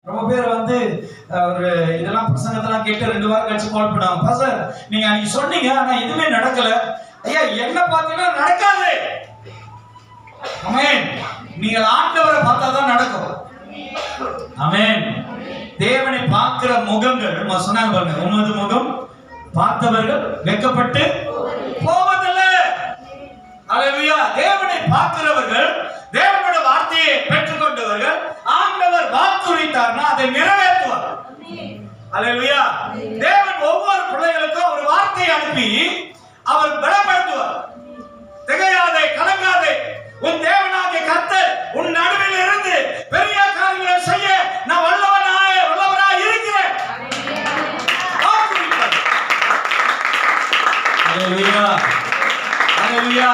ரொம்ப பேர் வந்து ஒரு இதெல்லாம் பிரசங்கத்தெல்லாம் கேட்டு 2 வாரம் கழிச்சு கால் பண்ணுவாங்க, பாஸ்டர் நீங்க அன்னைக்கு சொன்னீங்க ஆனா எதுவுமே நடக்கல. ஐயா என்ன பார்த்தீங்கன்னா நடக்காது. ஆமென். நீங்கள் ஆண்டவரை பார்த்தா தான் நடக்கும். ஆமென். தேவனை பார்க்கிற முகங்கள் சொன்னாங்க பாருங்க, உமது முகம் பார்த்தவர்கள் வெட்கப்பட்டு போவதில்லை. அல்லேலூயா. தேவனை பார்க்கிறவர்கள், தேவனுடைய வார்த்தையை பெற்றுக்கொண்டவர்கள், ஆண்டவர் வாக்குறுதித்தார்னா அதை நிறைவேற்றுவார். அல்லேலூயா. தேவன் ஒவ்வொரு பிள்ளைகளுக்கும் ஒரு வார்த்தையை அனுப்பி அவர் பலப்படுத்துவார். திகையாதே, கலங்காதே, உன் தேவனாகிய கர்த்தர் உன் நடுவில் இருந்து பெரிய காரியங்களை செய்ய நான் வல்லவராய் இருக்கிறேன். அல்லேலூயா. அல்லேலூயா.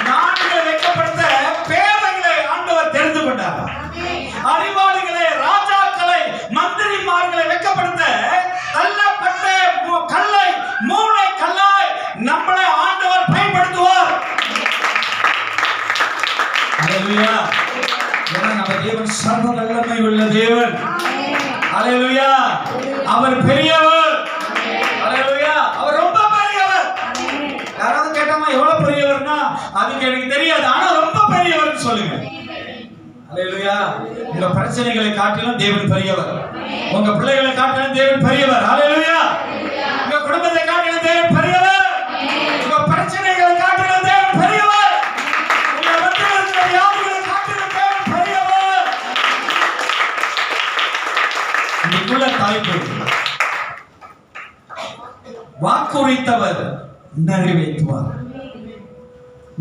நாடுகளை வெட்கப்படுத்த பேதைகளை ஆண்டவர் தெரிந்து கொண்டார். அறிவாளிகளை, ராஜாக்களை, மந்திரிமார்களை வெட்கப்படுத்த தள்ளப்பட்ட கல்லை மூளை கல்லாய் நம்மளை ஆண்டவர் பயன்படுத்துவார். அல்லேலூயா. ஏன்னா நம்ம தேவன் சர்வ வல்லமை உள்ள தேவன். அல்லேலூயா. அவர் பெரியவர். அல்லேலூயா. அவர் ரொம்ப பெரியவர். யாராவது கேட்டாமா எவ்வளவு பெரியவர்னா அதுக்கு எனக்கு தெரியாது, ஆனா ரொம்ப பெரியவர்னு சொல்லுங்க. அல்லேலூயா. உங்க பிரச்சனைகளை காட்டிலும் தேவன் பெரியவர். உங்க பிள்ளைகளை காட்டிலும் தேவன் பெரியவர். அல்லேலூயா. உங்க குடும்பத்தை காட்டிலும் தேவன் பெரியவர். உங்க பிரச்சனைகளை காட்டிலும் தேவன் பெரியவர். உங்க மத்தியிலுள்ள வியாதிகளை காட்டிலும் தேவன் பெரியவர். இதுக்குள்ள தாய்ப்பு வாக்குரைத்தவர் நிறைவேற்றுவார்.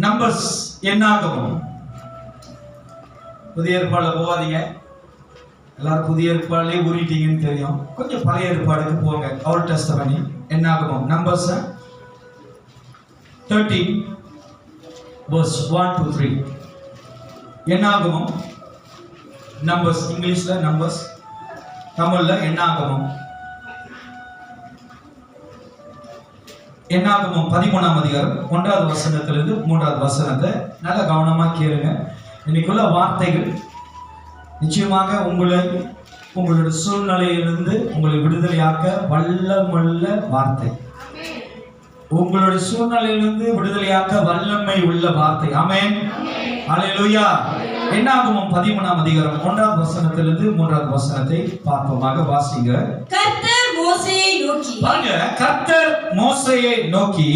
நம்பர்ஸ் என்னாகும். புதிய ஏற்பாடுல போகாதீங்க. எல்லாரும் புதிய ஏற்பாடுலேயே ஊறிட்டீங்கன்னு தெரியும். கொஞ்சம் பழைய ஏற்பாடுக்கு போங்க. ஓல்ட் டெஸ்டமென்ட் என்னாகும். நம்பர்ஸ் 13 verse 1 to 3 என்னாகும். நம்பர்ஸ் இங்கிலீஷ்ல நம்பர்ஸ், தமிழ்ல என்னாகும். என்னாகும் 13ஆம் அதிகாரம் 1வது வசனத்திலிருந்து 3வது வசனத்தை நல்ல கவனமா கேளுங்க. இன்னைக்குள்ள வார்த்தைகள் நிச்சயமாக உங்களுடைய சூழ்நிலையிலிருந்து உங்களை விடுதலையாக்க வல்லமுள்ள வார்த்தை. உங்களுடைய சூழ்நிலையிலிருந்து விடுதலையாக்க வல்லமை உள்ள வார்த்தை. ஆமென். அல்லேலூயா. என்னாகும் 13ஆம் அதிகாரம் 1வது வசனத்திலிருந்து 3வது வசனத்தை பார்ப்போமாக. வாசிங்க. கர்த்தர் மோசேயை நோக்கி, பாருங்க, கர்த்தர் மோசேயை நோக்கி,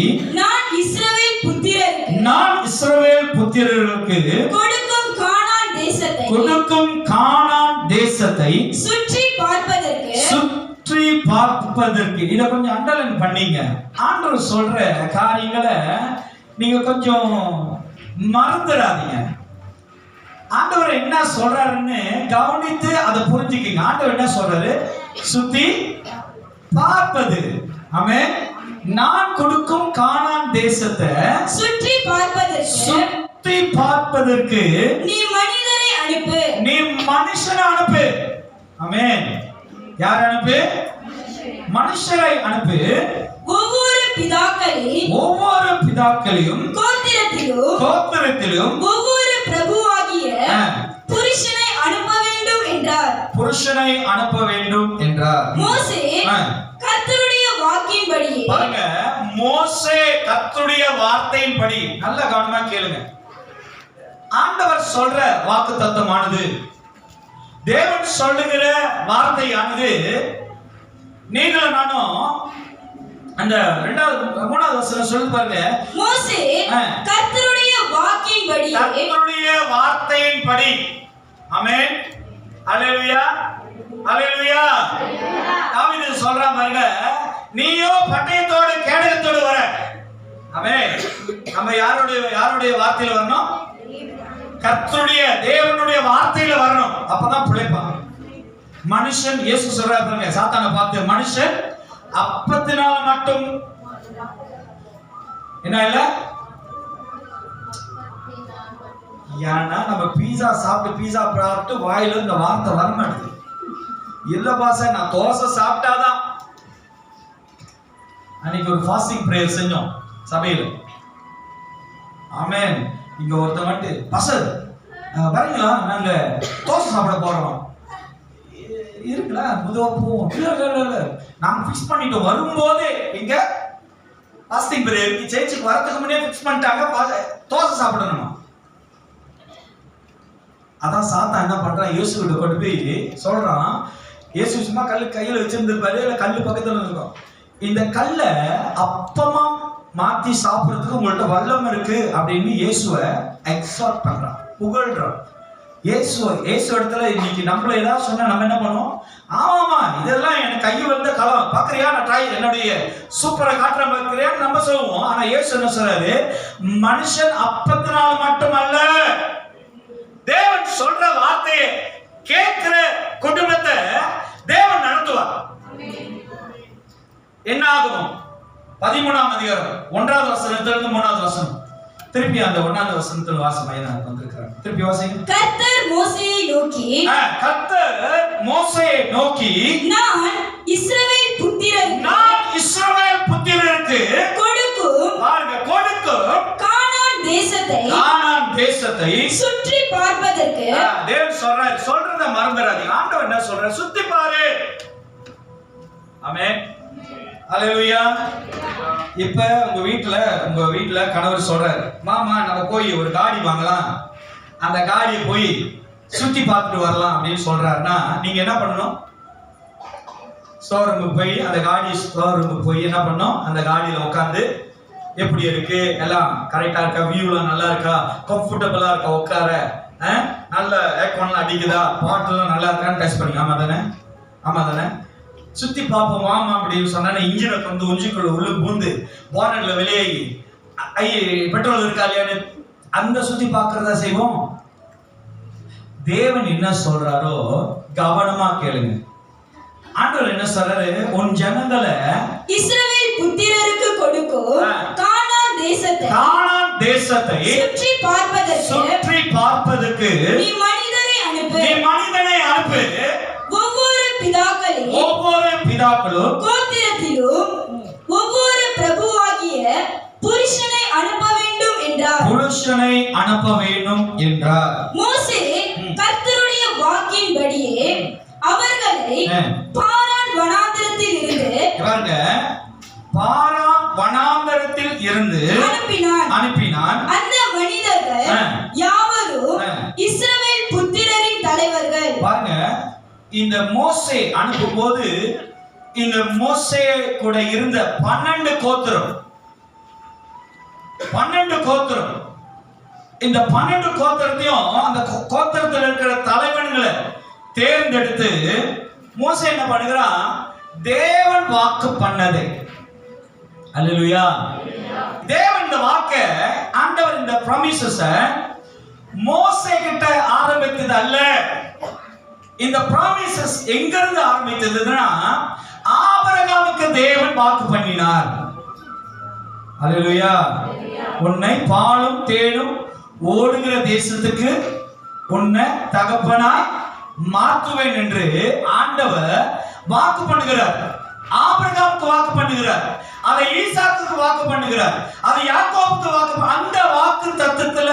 நான் இஸ்ரவேல் புத்திரருக்கு கொடுக்கும் கானான் தேசத்தை சுற்றி பார்ப்பதற்கு இத கொஞ்சம் அண்டர்லைன் பண்ணீங்க. ஆண்டவர் சொல்ற காரியங்களை நீங்க கொஞ்சம் மறந்துடாதீங்க. ஆண்டவர் என்ன சொல்றாருன்னு கவனித்து அதை புரிஞ்சுக்கீங்க. ஆண்டவர் என்ன சொல்றாரு? சுத்தி பார்ப்பது. ஆமென். நான் கொடுக்கும் கானான் தேசத்தை சுற்றி பார்ப்பதற்கு நீ மனிதரை அனுப்பு. நீ மனுஷனை அனுப்பு. ஆமென். யார் அனுப்பு? மனுஷரை அனுப்பு. ஒவ்வொரு பிதாக்களையும் கோத்திரத்திலும் ஒவ்வொரு பிரபுவாகிய புருஷனை அனுப்ப வேண்டும் என்றார். மோசே கர்த்தருடைய வாக்கின்படி, பாருங்க, மோசே கர்த்தருடைய வார்த்தையின்படி நல்ல கவனமா கேளுங்க. ஆண்டவர் சொல்ற வாக்குத்தத்தமானது, தேவன் சொல்லுகிற வார்த்தையானது நீங்களும் நானும் அந்த 3வது வசனம் சொல்லி பாருங்க. மோசே கர்த்தருடைய வார்த்தையின்படி. ஆமென். அல்லேலூயா. அல்லேலூயா. தாவீது சொல்றான் பாருங்க, நீயோ பட்டயத்தோடு கேடகத்தோடு வர. ஆமென். நம்ம யாருடைய வார்த்தையில வரணும்? கர்த்தருடைய தேவனுடைய வார்த்தையில வரணும். அப்பதான் பிழைப்பான் மனுஷன். இயேசு சொல்றாரு பாருங்க, சாத்தானை பார்த்து, மனுஷன் அப்பத்தினால மட்டும் என்ன இல்ல. ஏன்னா நம்ம பீஸா சாப்பிட்டு வாயில இந்த வார்த்தை வர மாட்டேது. இல்ல பாச, நான் தோசை சாப்பிட்டாதான். அன்னைக்கு ஒரு ஃபாஸ்டிங் பிரேயர் செஞ்சோம் சபையில. ஆமென். இங்க ஒருத்தன் வந்துட்டு, பாஸ்டர் வரீங்களா, நாங்க தோசை சாப்பிட போறோம். இருக்குல்ல முதுவா போவோம். இல்ல நாங்க ஃபிக்ஸ் பண்ணிட்டோம். வரும்போது இங்க பாஸ்டிங் பிரேயருக்கு சேர்ச்சுக்கு வரதுக்கு முன்னே ஃபிக்ஸ் பண்ணிட்டாங்க, தோசை சாப்பிடணுமா. அதான் சாத்தா என்ன பண்றான், இயேசு கிட்ட கொண்டு போய் சொல்றான். இயேசு சும்மா கல்லு கையில வச்சிருந்திருப்பாரு, இல்ல கல்லு பக்கத்துல இருக்கும். இந்த கல்லை அப்பமா மாத்தி சாப்பிடுறதுக்கு உங்கள்ட்ட வல்லம் இருக்கு அப்படின்னு இயேசுவை எக்ஸார்ட் பண்றான், புகழ்றான். இயேசு இடத்துல இன்னைக்கு நம்மள ஏதாவது சொன்னா நம்ம என்ன பண்ணுவோம்? ஆமாமா இதெல்லாம் எனக்கு கையை வந்த களம் பாக்குறியா, நான் ட்ரை என்னுடைய சூப்பரை காட்டுற பாக்குறியா நம்ம சொல்லுவோம். ஆனா இயேசு என்ன சொல்றாரு, மனுஷன் அப்பத்தினால் மட்டுமல்ல, தேவன் சொல்ற வார்த்தையை கேட்கிற குடும்பத்தை தேவன் நடத்துவார். என்ன ஆகும்? 13ஆம் அதிகாரம் 1வது வசனத்திலிருந்து 3வது வசனம். திருப்பி அந்த 1வது வசனத்தில் வாசமாய் நான் வந்திருக்கிறேன். திருப்பி வாசிங்க. கர்த்தர் மோசேயை நோக்கி, நான் இஸ்ரவேல் புத்திரருக்கு கொடுக்கும், பாருங்க, கொடுக்கும் கானான் தேசத்தை சுற்றி பார்ப்பதற்கு. தேவன் சொல்றத மறந்துடாதீங்க. ஆண்டவர் என்ன சொல்றார்? சுத்தி பாரு. ஆமென். ஹல்லேலூயா. இப்ப உங்க வீட்டுல கணவர் சொல்றாரு, மாமா நம்ம போய் ஒரு காடி வாங்கலாம், அந்த காடியை போய் சுத்தி பார்த்துட்டு வரலாம் அப்படின்னு சொல்றாருன்னா நீங்க என்ன பண்ணணும்? ஷோரூமுக்கு போய் அந்த காடி ஷோரூமுக்கு போய் என்ன பண்ணணும்? அந்த காடியில உட்காந்து எப்படி இருக்கு, எல்லாம் கரெக்டா இருக்கா, வியூலாம் நல்லா இருக்கா, கம்ஃபர்டபுளா இருக்கா, உட்கார நல்ல ஏர்கான்லாம் அடிக்குதா, பாட்டுலாம் நல்லா இருக்கான்னு டெஸ்ட் பண்ணி. ஆமா தானே சுத்தி பார்ப்போம் வாமா அப்படின்னு சொன்னா இன்ஜினை வந்து உஞ்சிக்குள்ள உள்ள பூந்து போனட்ல வெளியாகி பெட்ரோல் இருக்கா இல்லையான்னு அந்த சுத்தி பார்க்கறதா செய்வோம். தேவன் என்ன சொல்றாரோ கவனமா கேளுங்க. ஆண்டவர் என்ன சொல்றாரு, உன் ஜனங்களை இஸ்ரவேல் புத்திரருக்கு கொடுக்கும் கானான் தேசத்தை சுற்றி பார்ப்பதற்கு நீ மனிதனை அனுப்பு. ஒவ்வொரு பிதாக்களும் கோத்திரத்திலும் ஒவ்வொரு பிரபுவாகிய புருஷனை அனுப்ப வேண்டும் என்றார். மோசே கர்த்தருடைய வாக்கின்படியே அவர்களை பாரான் வனாந்தரத்தில் இருந்து அனுப்பினான். அந்த மனிதர்கள் யாவரும் இஸ்ரவேல் புத்திரரின் தலைவர்கள். பாருங்க, இந்த மோசே அனுப்பும் போது இந்த மோசே கூட இருந்த 12 கோத்திரம், இந்த 12 கோத்திரத்தையும் அந்த கோத்திரத்தில் இருக்கிற தலைவன்களை தேர்ந்தெடுத்து மோசே என்ன பண்ணுகிறான், தேவன் வாக்கு பண்ணதை. அல்லேலூயா. தேவன் இந்த வாக்க, ஆண்டவர் இந்த ப்ராமிசஸ மோசே கிட்ட ஆரம்பித்தது அல்ல. இந்த ப்ராமிசஸ் எங்க இருந்து ஆரம்பித்ததுன்னா ஆபிரகாமுக்கு தேவன் வாக்கு பண்ணினார். அல்லேலூயா. உன்னை பாலும் தேனும் ஓடுகிற தேசத்துக்கு உன்னை தகப்பனாய் மாற்றுவேன் என்று ஆண்டவர் வாக்கு பண்ணுகிறார். ஆபிரகாமுக்கு வாக்கு பண்ணுகிறார், அதை ஈசாக்குக்கு வாக்கு பண்ணுகிறார், அதை யாக்கோபுக்கு வாக்கு. அந்த வாக்கு தத்துவத்துல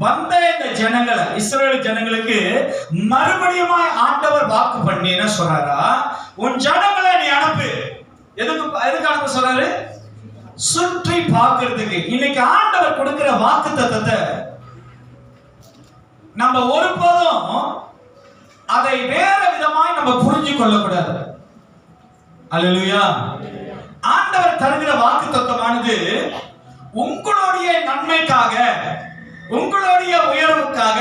வந்த இந்த ஜனங்களை, இஸ்ரவேல் ஜனங்களுக்கு மறுபடியும் ஆண்டவர் வாக்கு பண்ணி என்ன சொல்றாரா, உன் ஜனங்களை நீ அனுப்பு. எதுக்கு அனுப்ப சொல்றாரு? சுற்றி பார்க்கிறதுக்கு. இன்னைக்கு ஆண்டவர் கொடுக்கிற வாக்கு தத்துவத்தை நம்ம ஒருபோதும் அதை வேற விதமாய் நம்ம புரிஞ்சு கொள்ளக்கூடாது. அல்லேலூயா. ஆண்டவர் தருகிற வாக்கு தத்துவமானது உங்களுடைய நன்மைக்காக, உங்களுடைய உயர்வுக்காக,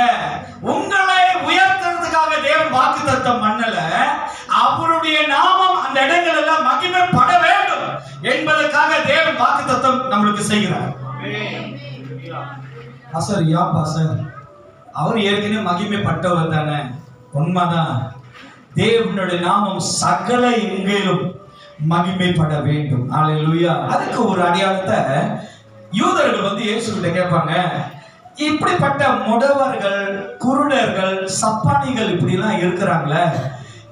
உங்களை உயர்த்துறதுக்காக தேவன் வாக்கு தத்துவம் பண்ணல. அவருடைய நாமம் அந்த இடங்கள் எல்லாம் மகிமைப்பட வேண்டும் என்பதற்காக தேவன் வாக்கு தத்துவம் நம்மளுக்கு செய்கிறார். அவர் ஏற்கனவே மகிமைப்பட்டவர் தானே, உண்மைதான். தேவனுடைய நாமம் சகல எங்கிலும் மகிமைப்பட வேண்டும். அல்லேலூயா. அதுக்கு ஒரு அடையாளத்தை யூதர்கள் வந்து இயேசு கிட்ட கேட்பாங்க, இப்படிப்பட்ட முடவர்கள், குருடர்கள், சப்பானிகள் இப்படி எல்லாம் இருக்கிறாங்களே,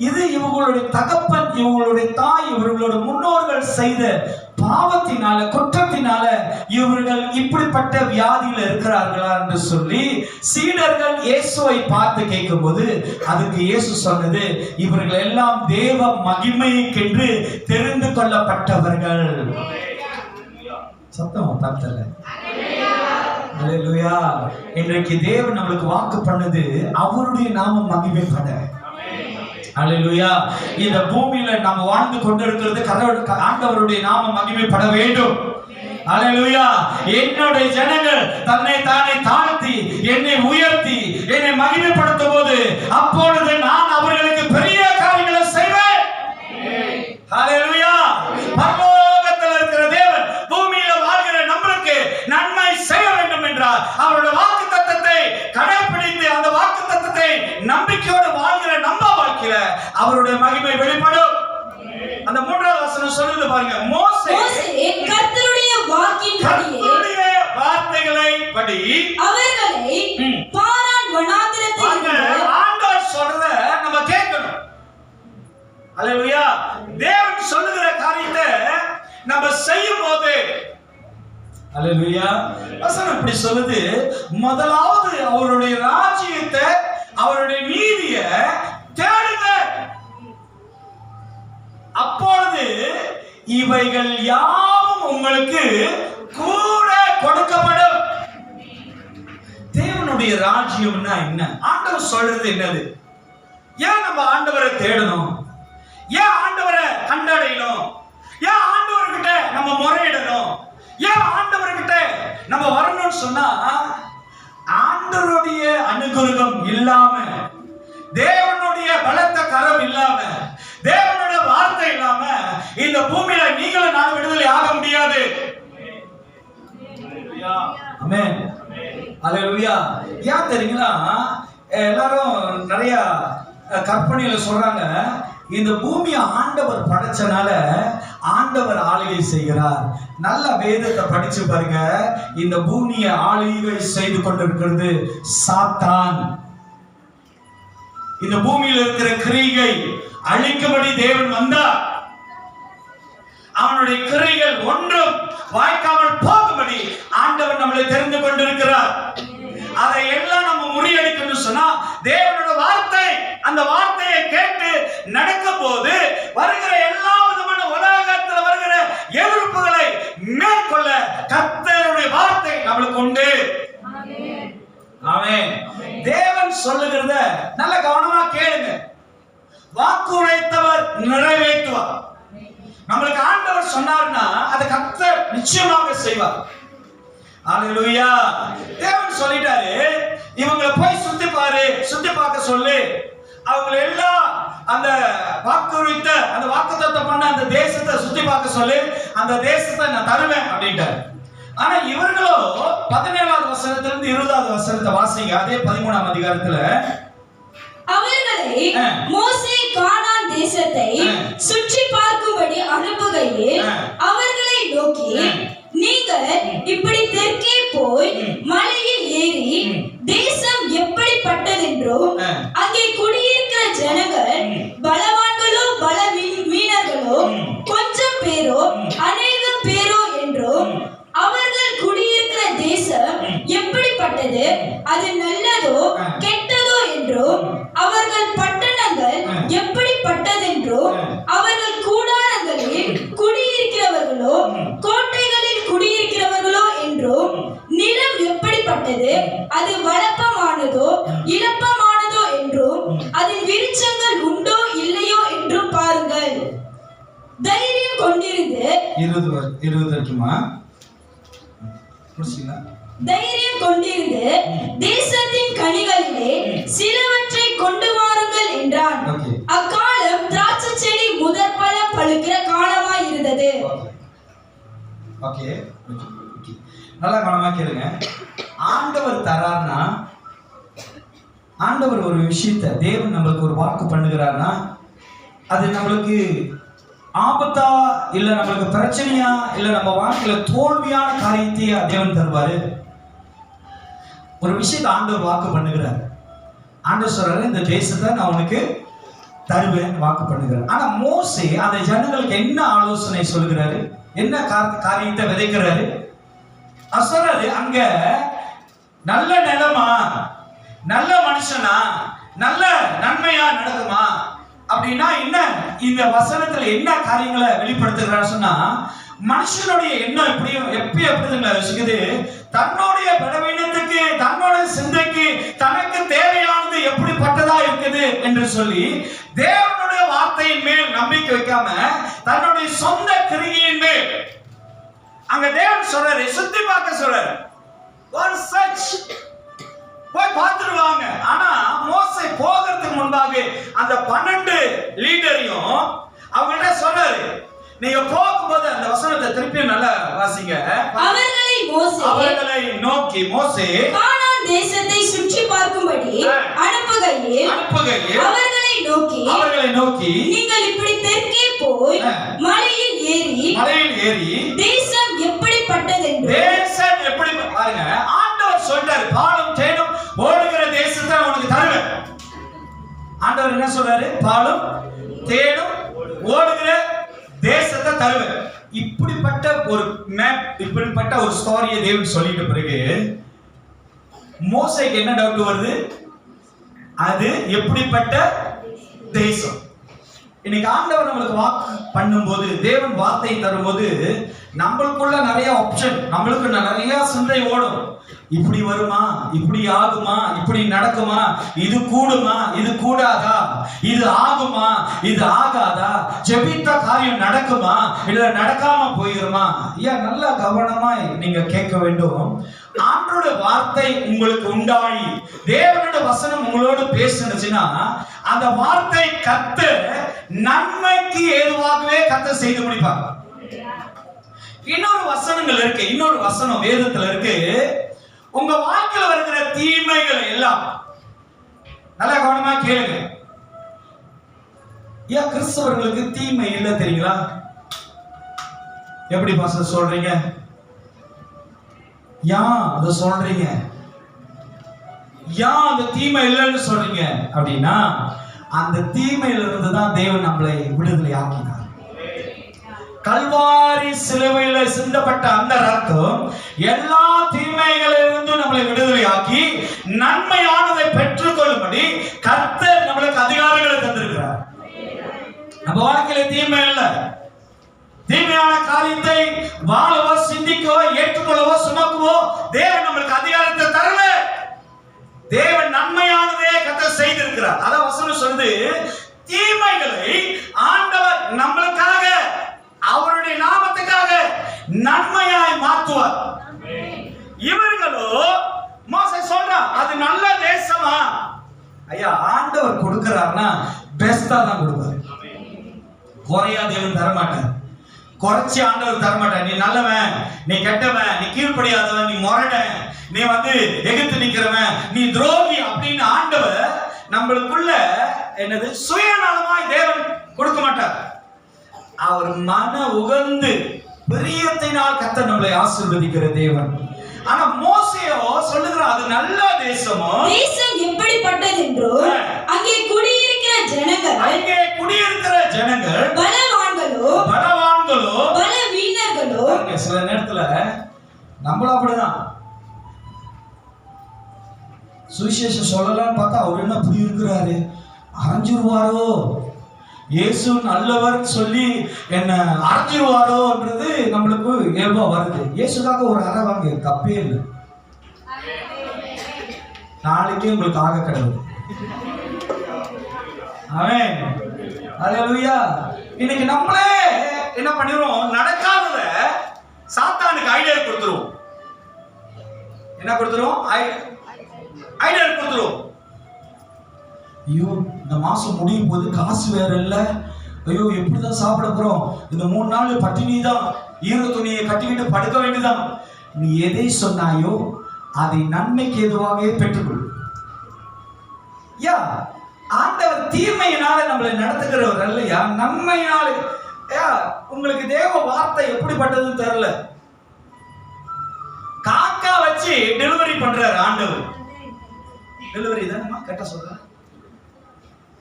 இது இவங்களுடைய தகப்பன், இவங்களுடைய தாய், இவர்களுடைய முன்னோர்கள் செய்த பாவத்தினால குற்றத்தினால இவர்கள் இப்படிப்பட்ட வியாதியில இருக்கிறார்களா என்று சொல்லி சீடர்கள் இயேசுவை பார்த்து கேட்கும்போது அதுக்கு இயேசு சொன்னது, இவர்கள் எல்லாம் தேவ மகிமைக்கென்று தெரிந்து கொள்ளப்பட்டவர்கள். சத்தமா பார்த்தல. அல்லேலூயா. இன்றைக்கு தேவன் நம்மளுக்கு வாக்கு பண்ணது அவருடைய நாமம் மகிமைப்பட. அல்லேலூயா. இந்த பூமியில நாம் வாழ்ந்து கொண்டிருக்கிறது ஆண்டவருடைய நாமம் மகிமைப்பட வேண்டும். அல்லேலூயா. என்னுடைய ஜனங்கள் தன்னை தானே தாழ்த்தி என்னை உயர்த்தி என்னை மகிமைப்படுத்தும் போது அப்பொழுது நான் அவர்களுக்கு பெரிய காரியங்களை செய்வேன். அல்லேலூயா. பரலோகத்தில் இருக்கிற தேவன் பூமியில வாழ்கிற நம்மளுக்கு நன்மை செய்ய வேண்டும் என்றால் அவருடைய வாக்குத்தத்தத்தை கடைபிடித்து அந்த வாக்குத்தத்தத்தை நம்பிக்கையோடு வாழ்கிற நம்ம வாழ்க்கையில அவருடைய மகிமை வெளிப்படும். அந்த 3வது வசனம் சொல்லுது பாருங்க, மோசே கர்த்தருடைய வார்த்தைகளை படி அவர்களை பாரான் வனாந்திரத்தில் ஆண்டவர் சொல்றத நம்ம கேட்கணும். அல்லேலூயா. தேவன் சொல்லுகிற காரியத்தை நம்ம செய்யும் போது அல்லேலூயா வசனம் இப்படி சொல்லுது, முதலாவது அவருடைய ராஜ்யத்தை அவருடைய நீதியை தேடுங்க, அப்பொழுது இவைகள் யாவும் உங்களுக்கு கூட கொடுக்கப்படும். தேவனுடைய ராஜ்யம்னா என்ன? ஆண்டவர் சொல்றது என்னது? ஏன் நம்ம ஆண்டவரை தேடணும்? ஏன் ஆண்டவரை கண்டடையணும்? ஏன் ஆண்டவர்கிட்ட நம்ம முறையிடணும்? ஏன் ஆண்டவர்கிட்ட நம்ம வரணும்னு சொன்னா, ஆண்டவருடைய அனுகிரகம் இல்லாம, தேவனுடைய பலத்த கரம் இல்லாம, தேவனுடைய வார்த்தை இல்லாம இந்த பூமியில நீங்களும் நான் விடுதலை ஆக முடியாது. ஆமென். அல்லேலூயா. ஏன் தெரியுங்களா? எல்லாரும் நிறைய கற்பனையில சொல்றாங்க, இந்த பூமியை ஆண்டவர் படைச்சனால ஆண்டவர் ஆளுகை செய்கிறார். நல்ல வேதத்தை படிச்சு பாருங்க, இந்த பூமியை ஆளுகை செய்து கொண்டிருக்கிறது சாத்தான். இந்த பூமியில் இருக்கிற கிரியை அழிக்கும்படி தேவன் வந்தார். அவனுடைய கிரைகள் ஒன்றும் வாய்க்காமல் போகும்படி ஆண்டவர் நம்மளை தெரிந்து கொண்டிருக்கிறார். அதை எல்லாம் நம்ம முறியடிக்கணும்னு சொன்னா தேவனோட வார்த்தை, அந்த வார்த்தையை கேட்டு நடக்கும் போது வருகிற எல்லா விதமான உலகத்தில் வருகிற எதிர்ப்புகளை மேற்கொள்ள கர்த்தருடைய வார்த்தை நம்மளுக்கு உண்டு. ஆமென். தேவன் சொல்லுகிறத நல்ல கவனமா கேளுங்க. வாக்கு உரைத்தவர் நிறைவேற்றுவார். நம்மளுக்கு ஆண்டவர் சொன்னார்னா அதை கர்த்தர் நிச்சயமாக செய்வார். அல்லேலூயா. தேவன் சொல்லிட்டாரு, இவங்களை போய் சுத்தி பாரு, சுத்தி பார்க்க சொல்லு, அவங்க எல்லாம் அந்த வாக்குறுதித்த அந்த வாக்குத்தத்தம் பண்ண அந்த தேசத்தை சுத்தி பார்க்க சொல்லு, அந்த தேசத்தை நான் தருவேன் அப்படின்ட்டாரு. ஆனா இவர்களோ 17வது வசனத்திலிருந்து 20வது வசனத்தை வாசிங்க. அதே 13ஆம் அதிகாரத்துல அவர்களை மோசே கானான் தேசத்தை சுற்றி பார்க்கும்படி அனுப்புகையில் அவர்களை நோக்கி, நீங்கள் இப்படி தெற்கே போய் மலையில் ஏறி தேசம் எப்படிப்பட்டதென்றும் அங்கே குடியிருக்கிற ஜனங்கள் பலவான்களோ பலவீனர்களோ கொஞ்சம் பேரோ அநேகம் பேரோ என்றும் அவர்கள் குடியிருக்கிற தேசம் எப்படிப்பட்டது, அது நல்லதோ கெட்டதோ என்றும் அவர்கள் பட்டணங்கள் எப்படிப்பட்டதென்றும் அவர்கள் கூடாரங்களில் குடியிருக்கிறவர்களோ கோட்டைகளில் குடியிருக்கிறவர்களோ என்றும் நிலம் எப்படிப்பட்டது, அது வளப்பமானதோ இளப்பமானதோ என்றும் அதில் விருட்சங்கள் உண்டோ இல்லையோ என்றும் பாருங்கள். தைரியம் கொண்டிருந்து 20 வரைக்குமா தைரியம் கொண்டிருந்து தேசத்தின் கனிகளிலே சிலவற்றை கொண்டு வாருங்கள் என்றான். அக்காலம் திராட்சை செடி முதற் பழம் பழுக்கிற காலமாய் இருந்தது. நல்லா கவனமா கேளுங்க. ஆண்டவர் தரார்னா, ஆண்டவர் ஒரு விஷயத்தை, தேவன் நம்மளுக்கு ஒரு வாக்கு பண்ணுகிறார்னா அது நம்மளுக்கு ஆபத்தா இல்ல நம்மளுக்கு பிரச்சனையா இல்ல நம்ம வாழ்க்கையில தோல்வியான காரியத்தையே தேவன் தருவாரு. ஒரு விஷயத்தை ஆண்டவர் வாக்கு பண்ணுகிறார். ஆண்டவர் சொல்றாரு, இந்த தேசத்தை நான் உனக்கு தருவேன் வாக்கு பண்ணுகிறார். ஆனா மோசே அந்த ஜனங்களுக்கு என்ன ஆலோசனை சொல்கிறாரு? என்ன காரியத்தை விதைக்கிறாரு? சொல்றாரு, அங்க நல்ல நிலமா, நல்ல மனுஷனா, நல்ல நன்மையா நடக்குமா அப்படின்னா என்ன? இந்த வசனத்துல என்ன காரியங்களை வெளிப்படுத்துகிறாரு சொன்னா, மனுஷனுடைய எண்ணம் எப்படிங்களா யோசிக்குது? தன்னுடைய பலவீனத்துக்கு, தன்னுடைய சிந்தைக்கு, தனக்கு தேவையானது எப்படிப்பட்டதா இருக்குது என்று சொல்லி தேவனுடைய வார்த்தையின் மேல் நம்பிக்கை வைக்காம தன்னுடைய சொந்த கிரியின் மேல் அங்க தேவன் சொல்றாரு, சுத்தி பார்க்க சொல்றாரு. One such போய் பார்த்துடுவாங்க. ஆனா மோசே போகிறதுக்கு முன்பாக அந்த 12 லீடரையும் அவங்கள்ட்ட சொல்றாரு, நீங்க போகும்போது அந்த வசனத்தை திருப்பி நல்லா வாசிங்க. அவர்களை நோக்கி மோசே கானான் தேசத்தை சுற்றி பார்க்கும்படி அனுப்புகையில் அவர்களை நோக்கி நீங்கள் இப்படி தெற்கே போய் மலையில் ஏறி தேசம் எப்படிப்பட்டது பாருங்க. ஆண்டவர் சொல்றாரு, பாலும் தேனும் ஓடுகிற தேசத்தை உனக்கு தருவேன். ஆண்டவர் என்ன சொல்றாரு? பாலும் தேனும் ஓடுகிற தேசத்தை தருவேன். இப்படிப்பட்ட ஒரு மேப், இப்படிப்பட்ட ஒரு ஸ்டோரியை தேவன் சொல்லிட்ட பிறகு மோசேக்கு என்ன டவுட் வருது? அது எப்படிப்பட்ட தேசம்? இன்னைக்கு ஆண்டவர் நம்மளுக்கு வாக்கு பண்ணும்போது, தேவன் வார்த்தை தரும்போது நம்மளுக்குள்ள நிறைய ஆப்ஷன், நம்மளுக்கு நிறைய சிந்தை ஓடும். இப்படி வருமா, இப்படி ஆகுமா, இப்படி நடக்குமா, இது கூடுமா, இது கூடாதா, இது ஆகுமா, இது ஆகாதா, ஜெபித்த காரியம் நடக்குமா இல்ல நடக்காம போயிருமா? ஏன் நல்லா கவனமா நீங்க கேட்க வேண்டும். ஆண்டோட வார்த்தை உங்களுக்கு உண்டாயி தேவனோட வசனம் உங்களோடு பேசுனுச்சுன்னா அந்த வார்த்தை கர்த்தர் நன்மைக்கு ஏதுவாகவே கர்த்தர் செய்து முடிப்பார். இன்னொரு வசனங்கள் இருக்கு, இன்னொரு வசனம் வேதத்துல இருக்கு. உங்க வாழ்க்கையில வருகிற தீமைகள் எல்லாம் நல்லா கவனமா கேளுங்க. ஏன் கிறிஸ்தவர்களுக்கு தீமை இல்லை தெரியுங்களா? எப்படி பாஸ்டர் சொல்றீங்க? ஏன் அதை சொல்றீங்க? ஏன் அந்த தீமை இல்லைன்னு சொல்றீங்க அப்படின்னா, அந்த தீமையில இருந்து தான் தேவன் நம்மளை விடுதலை ஆக்கினார். கல்வாரி சிலுவையில சிந்தப்பட்ட அந்த ரத்தம் எல்லா தீமைகளிலிருந்தும் நம்மளை விடுதலை ஆக்கி நன்மையானதை பெற்றுக்கொள்ளும்படி கர்த்தர் நம்மளுக்கு அதிகாரங்களை தந்திருக்கிறார். நம்ம வாழ்க்கையில தீமை இல்லை. தீமையான காரியத்தை வாழவோ, சிந்திக்கவோ, ஏற்றுக்கொள்ளவோ, சுமக்கவோ தேவன் நம்மளுக்கு அதிகாரத்தை தரல. தேவன் நன்மையானதே கர்த்தர் செய்திருக்கிறார். அதான் வசனம் சொல்லுது, தீமைகளை ஆண்டவர் நம்மளுக்காக, அவருடைய நாமத்துக்காக நன்மையாய் மாற்றுவார். இவர்களோ மோசே சொல்றான், அது நல்ல தேசமா? ஐயா, ஆண்டவர் கொடுக்கிறார்னா பெஸ்டா தான் கொடுப்பாரு. குறையா தேவன் தரமாட்டார். குறைச்சி ஆண்டவர் தரமாட்டார். நீ நல்லவன், நீ கெட்டவன், நீ கீழ்ப்படியாதவன், நீ முரடன், நீ எதிர்த்து நிக்கிறவன், நீ துரோகி அப்படின்னு ஆண்டவர் நம்மளுக்குள்ள என்னது சுயநலமாய் தேவன் கொடுக்க மாட்டார். அவர் மன உகந்து பிரியத்தினால் கர்த்தர் நம்மளை ஆசீர்வதிக்கிற தேவன். ஆனா மோசேயோ சொல்லுகிறார், அது நல்ல தேசமோ, தேசம் எப்படிப்பட்டது என்றோ அங்கே குடியிருக்கிற ஜனங்கள் பலவான்களோ பலவீனர்களோ. சில நேரத்துல நம்மள அப்படிதான் சுவிசேஷம் சொல்லலாம்னு பார்த்தா அவர் என்ன புரிய இருக்கிறாரு, அரைஞ்சிருவாரோ, இயேசு நல்லவர் சொல்லி என்ன அரைஞ்சிருவாரோன்றது நம்மளுக்கு இயல்பா வருது. இயேசுக்காக ஒரு அறை வாங்க, தப்பே இல்லை. நாளைக்கே உங்களுக்கு ஆக கிடையாது. அவன் அல்லேலூயா. இன்னைக்கு நம்மளே என்ன பண்ணிடுவோம், நடக்காதத சாத்தானுக்கு ஐடியா கொடுத்துருவோம். என்ன கொடுத்துருவோம்? ஐடியா கொடுத்துருவோம். ஐயோ, இந்த மாசம் முடியும் போது காசு வேற இல்ல, ஐயோ எப்படிதான் சாப்பிட போறோம், இந்த 3 நாள் பட்டினி தான், ஈர துணியை கட்டிக்கிட்டு படுக்க வேண்டியதான். நீ எதை சொன்னாயோ அதை நன்மைக்கு எதுவாகவே பெற்றுக்கொள். யா, ஆண்டவர் தீமையினால நம்மளை நடத்துகிறவர் அல்லையா, நன்மையினால. உங்களுக்கு தேவ வார்த்தை எப்படிப்பட்டதுன்னு தெரியல. காக்கா வச்சு டெலிவரி பண்றாரு ஆண்டவர். டெலிவரி தானே கரெக்டா சொல்றேன்.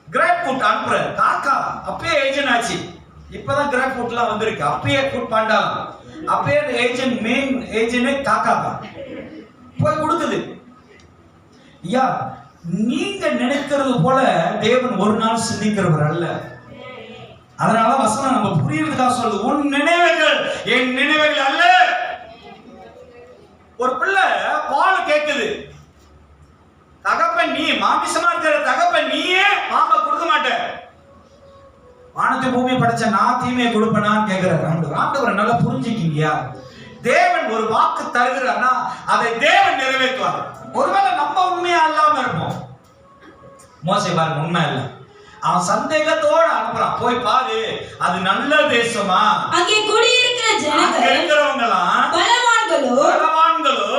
கிரேப் ஃபுட் அனுப்புற காக்கா அப்பயே ஏஜென்ட் ஆச்சு. இப்பதான் கிராப் ஃபுட்லாம் வந்திருக்கு. அப்பயே ஃபுட் பாண்டா, அப்பயே ஏஜென்ட் மெயின் ஏஜென்ட் காக்கா தான் போய் கொடுக்குது. ஐயா, நீங்க நினைக்கிறது போல தேவன் ஒரு நாள் சிந்திக்கிறவர் அல்ல. அதனால வசனம் நம்ம புரியுறதுக்காக சொல்லுது, உன் நினைவுகள் என் நினைவுகள் அல்ல. ஒரு பிள்ளை பால் கேக்குது, தகப்பன் நீ மாமிசமா இருக்கிற தகப்பன் நீயே பாம்பை கொடுக்க மாட்ட, வானத்தை பூமியை படைச்ச நான் தீமையை கொடுப்பேனான்னு கேட்கிறார் ஆண்டவர். ஆண்டவரை நல்லா புரிஞ்சுக்கிங்கயா, தேவன் ஒரு வாக்கு தருகிறார்னா அதை தேவன் நிறைவேற்றுவார். ஒருவேளை நம்ம உண்மையா இல்லாம இருப்போம். மோசே பாருங்க, உண்மை இல்லை, அவன் சந்தேகத்தோட அனுப்புறான், போய் பாரு அது நல்ல தேசமா, அங்கே குடியிருக்கிற ஜனங்கள் இருக்கிறவங்களாம் பலவான்களோ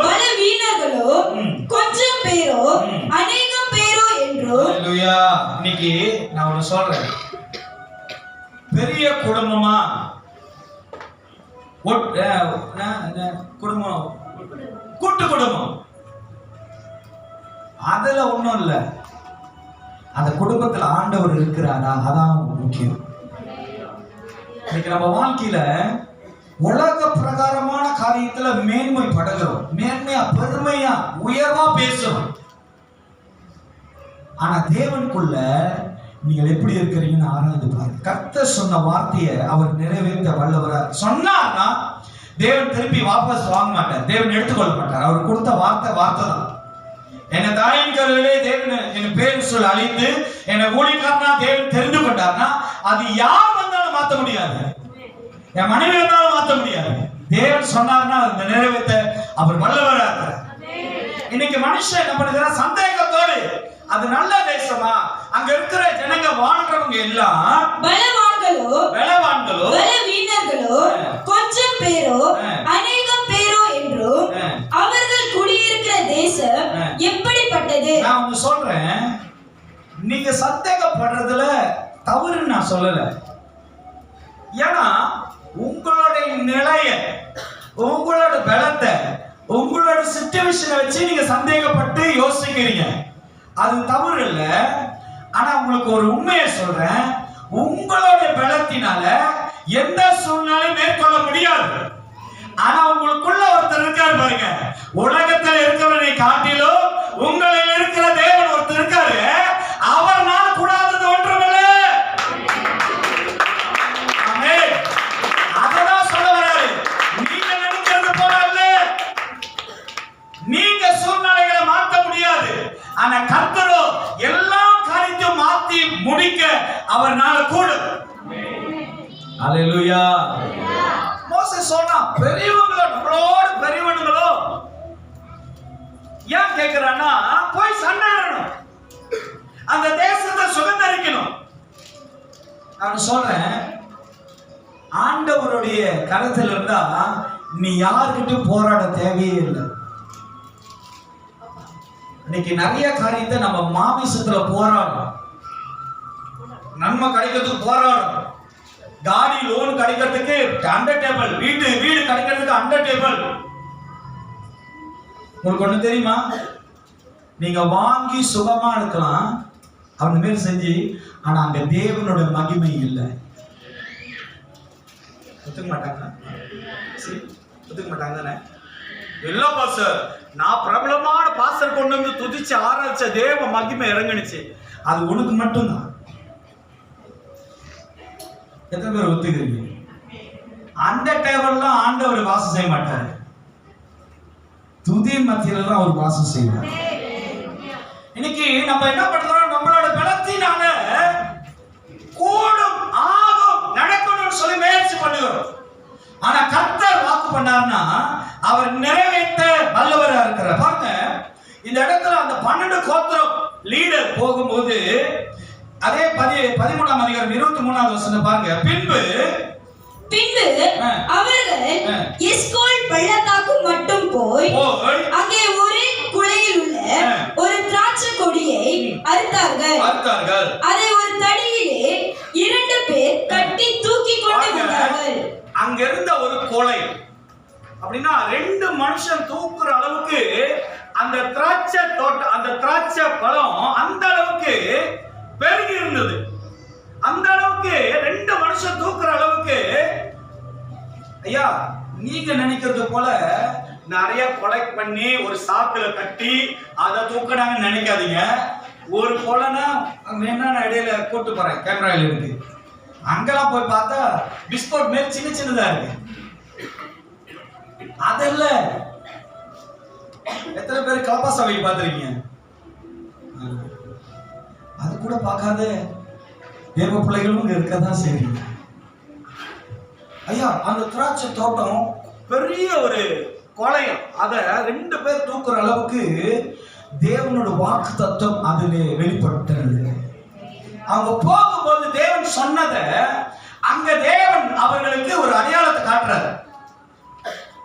பலவீனர்களோ கொஞ்சம் பேரோ அநேகம் பேரோ என்றோ. ஹல்லேலூயா. இன்னைக்கு நான் ஒன்னு சொல்றேன், பெரிய குடும்பமா குடும்பம், கூட்டு குடும்பம், அதுல ஒண்ணும் இல்ல, அந்த குடும்பத்துல ஆண்டவர் இருக்கிறாரா, அதான் முக்கியம். இன்னைக்கு நம்ம வாழ்க்கையில உலக பிரகாரமான காரியத்துல மேன்மை படுகிறோம், மேன்மையா பெருமையா உயர்வா பேசுறோம். ஆனா தேவனுக்குள்ள நீங்கள் எப்படி இருக்கிறீங்கன்னு ஆராய்ந்து பாருங்க. கர்த்தர் சொன்ன வார்த்தையை அவர் நிறைவேற்ற வல்லவரா சொன்னார்னா தேவன் திருப்பி வாபஸ் வாங்க மாட்டார், தேவன் எடுத்துக்கொள்ள மாட்டார். அவர் கொடுத்த வார்த்தை தான். என்னை தாயின் கருவிலே தேவன் என் பேர் சொல்ல அழித்து என்னை ஊழியக்காரனா தேவன் தெரிந்து கொண்டார்னா அது யார் வந்தாலும் மாற்ற முடியாது, என் மனைவி வந்தாலும் மாற்ற முடியாது. தேவன் சொன்னார்னா அதை நிறைவேற்ற அவர் வல்லவரா இருக்கிறார். இன்னைக்கு மனுஷன் என்ன பண்ணுறான், சந்தேகத்தோடு அது நல்ல தேசமா, அங்க இருக்கிற ஜனங்க வாழ்றவங்க எல்லாம் பலவான்களோ பலவீனர்களோ கொஞ்சம் பேரோ அநேகம் பேரோ என்றோ அவர்கள் குடியிருக்கிற தேசம் எப்படிப்பட்டது. நான் ஒன்னு சொல்றேன், நீங்க சந்தேகப்படுறதுல தவறுன்னு நான் சொல்லல. ஏன்னா உங்களுடைய நிலைய, உங்களோட பலத்தை, உங்களோட சிச்சுவேஷனை வச்சு நீங்க சந்தேகப்பட்டு யோசிக்கிறீங்க, அது தவறு இல்ல. ஆனா உங்களுக்கு ஒரு உண்மையை சொல்றேன், உங்களுடைய பலத்தினால எந்த சூழ்நிலையும் மேற்கொள்ள முடியாது. ஆனா உங்களுக்குள்ள ஒருத்தர் இருக்காரு பாருங்க, உலகத்தில் இருக்கிறவனை காட்டிலும் உங்களில் இருக்கிற தேவன் ஒருத்தர் இருக்காரு, அவர்னால் கூடாதது ஒன்றுமில்லை. ஆமென். அததான் சொல்ல வராரு, நீங்க நினைக்கிறது போல இல்ல. நீங்க சூழ்நிலைகளை மாற்ற முடியாது, ஆனா கர்த்தரோ எல்லா காரியத்தையும் மாத்தி முடிக்க அவர்னால கூடும். ஹல்லேலூயா. மோசே சொன்னா பெரியவங்களோ, நம்மளோட பெரியவங்களோ ஏன் கேக்குறான்னா, போய் சண்டையிடணும், அந்த தேசத்தை சுதந்திரிக்கணும். நான் சொல்றேன், ஆண்டவருடைய கருத்துல இருந்தா நீ யாருக்கிட்ட போராட தேவையே இல்லை. இன்னைக்கு நிறைய காரியத்தை நம்ம மாமிசத்துல போராடுறோம், நன்மை கிடைக்கிறதுக்கு போராடுறோம், காடி லோன் கிடைக்கிறதுக்கு அண்டர் டேபிள், வீடு கிடைக்கிறதுக்கு அண்டர் டேபிள். உங்களுக்கு ஒண்ணு தெரியுமா, நீங்க வாங்கி சுகமா இருக்கலாம் அந்த மாதிரி செஞ்சு, ஆனா அங்க தேவனோட மகிமை இல்லை. ஒத்துக்க மாட்டாங்க, ஒத்துக்க மாட்டாங்க தானே? இல்ல பாஸ்டர், நான் பிரபலமான பாஸ்டர் கொண்டு வந்து துதிச்சு ஆராய்ச்ச தேவ மகிமை இறங்குனுச்சு, அது உனக்கு மட்டும்தான். எத்தனை பேர் ஒத்துக்கிறீங்க? அந்த டேபிள்லாம் ஆண்டவர் வாசம் செய்ய மாட்டாரு, துதி மத்தியில தான் அவர் வாசம் செய்வார். இன்னைக்கு நம்ம என்ன பண்றோம், நம்மளோட பலத்தினால கூடும் ஆகும் நடக்கணும்னு சொல்லி முயற்சி பண்ணுகிறோம். ஆனா கர்த்தர் வாக்கு பண்ணார்னா அவர் நிறைவேற்ற வல்லவரா இருக்கிறார். பாருங்க, இந்த இடத்துல அந்த 12 கோத்திரம் லீடர் போகும்போது, அதே 13ஆம் அதிகாரம் 23வது வசனம் பாருங்க. பின்பு அவர்கள் எஸ்கோல் பள்ளத்தாக்கு மட்டும் போய் அங்கே ஒரே குலையில் உள்ள ஒரு திராட்சை கொடியை அறுத்தார்கள். அதை ஒரு தடியிலே 2 பேர் கட்டி தூக்கி கொண்டு வந்தார்கள். அங்க இருந்த ஒரு கொலை அப்படின்னா 2 மனுஷன் தூக்குற அளவுக்கு அந்த திராட்சை தோட்டம், அந்த திராட்சை பழம் அந்த அளவுக்கு பெருகி இருந்தது. அந்த அளவுக்கு 2 மனுஷன் தூக்குற அளவுக்கு ஐயா நீங்க நினைக்கிறது போல நிறைய கொலெக்ட் பண்ணி ஒரு சாக்குல கட்டி அதை தூக்கினாங்கன்னு நினைக்காதீங்க. ஒரு கொலைனா என்ன இடையில கூட்டு போறேன் கேமரால இருக்கு, அங்கெல்லாம் போய் பார்த்தா பிஸ்கட் மேல் சின்ன சின்னதா இருக்கு. அதல்ல எத்தனை பேர் கலப்பா சபைக்கு பார்த்துருக்கீங்க? அது கூட பார்க்காத தேவ பிள்ளைகளும் இருக்கதான் சரி. ஐயா அந்த திராட்சை தோட்டம் பெரிய ஒரு கொலையம், அத 2 பேர் தூக்குற அளவுக்கு தேவனோட வாக்கு தத்துவம் அதிலே வெளிப்பட்டது. அவங்க போகும்போது தேவன் சொன்னதை அங்க தேவன் அவர்களுக்கு ஒரு அடையாளத்தை காட்டுறாரு.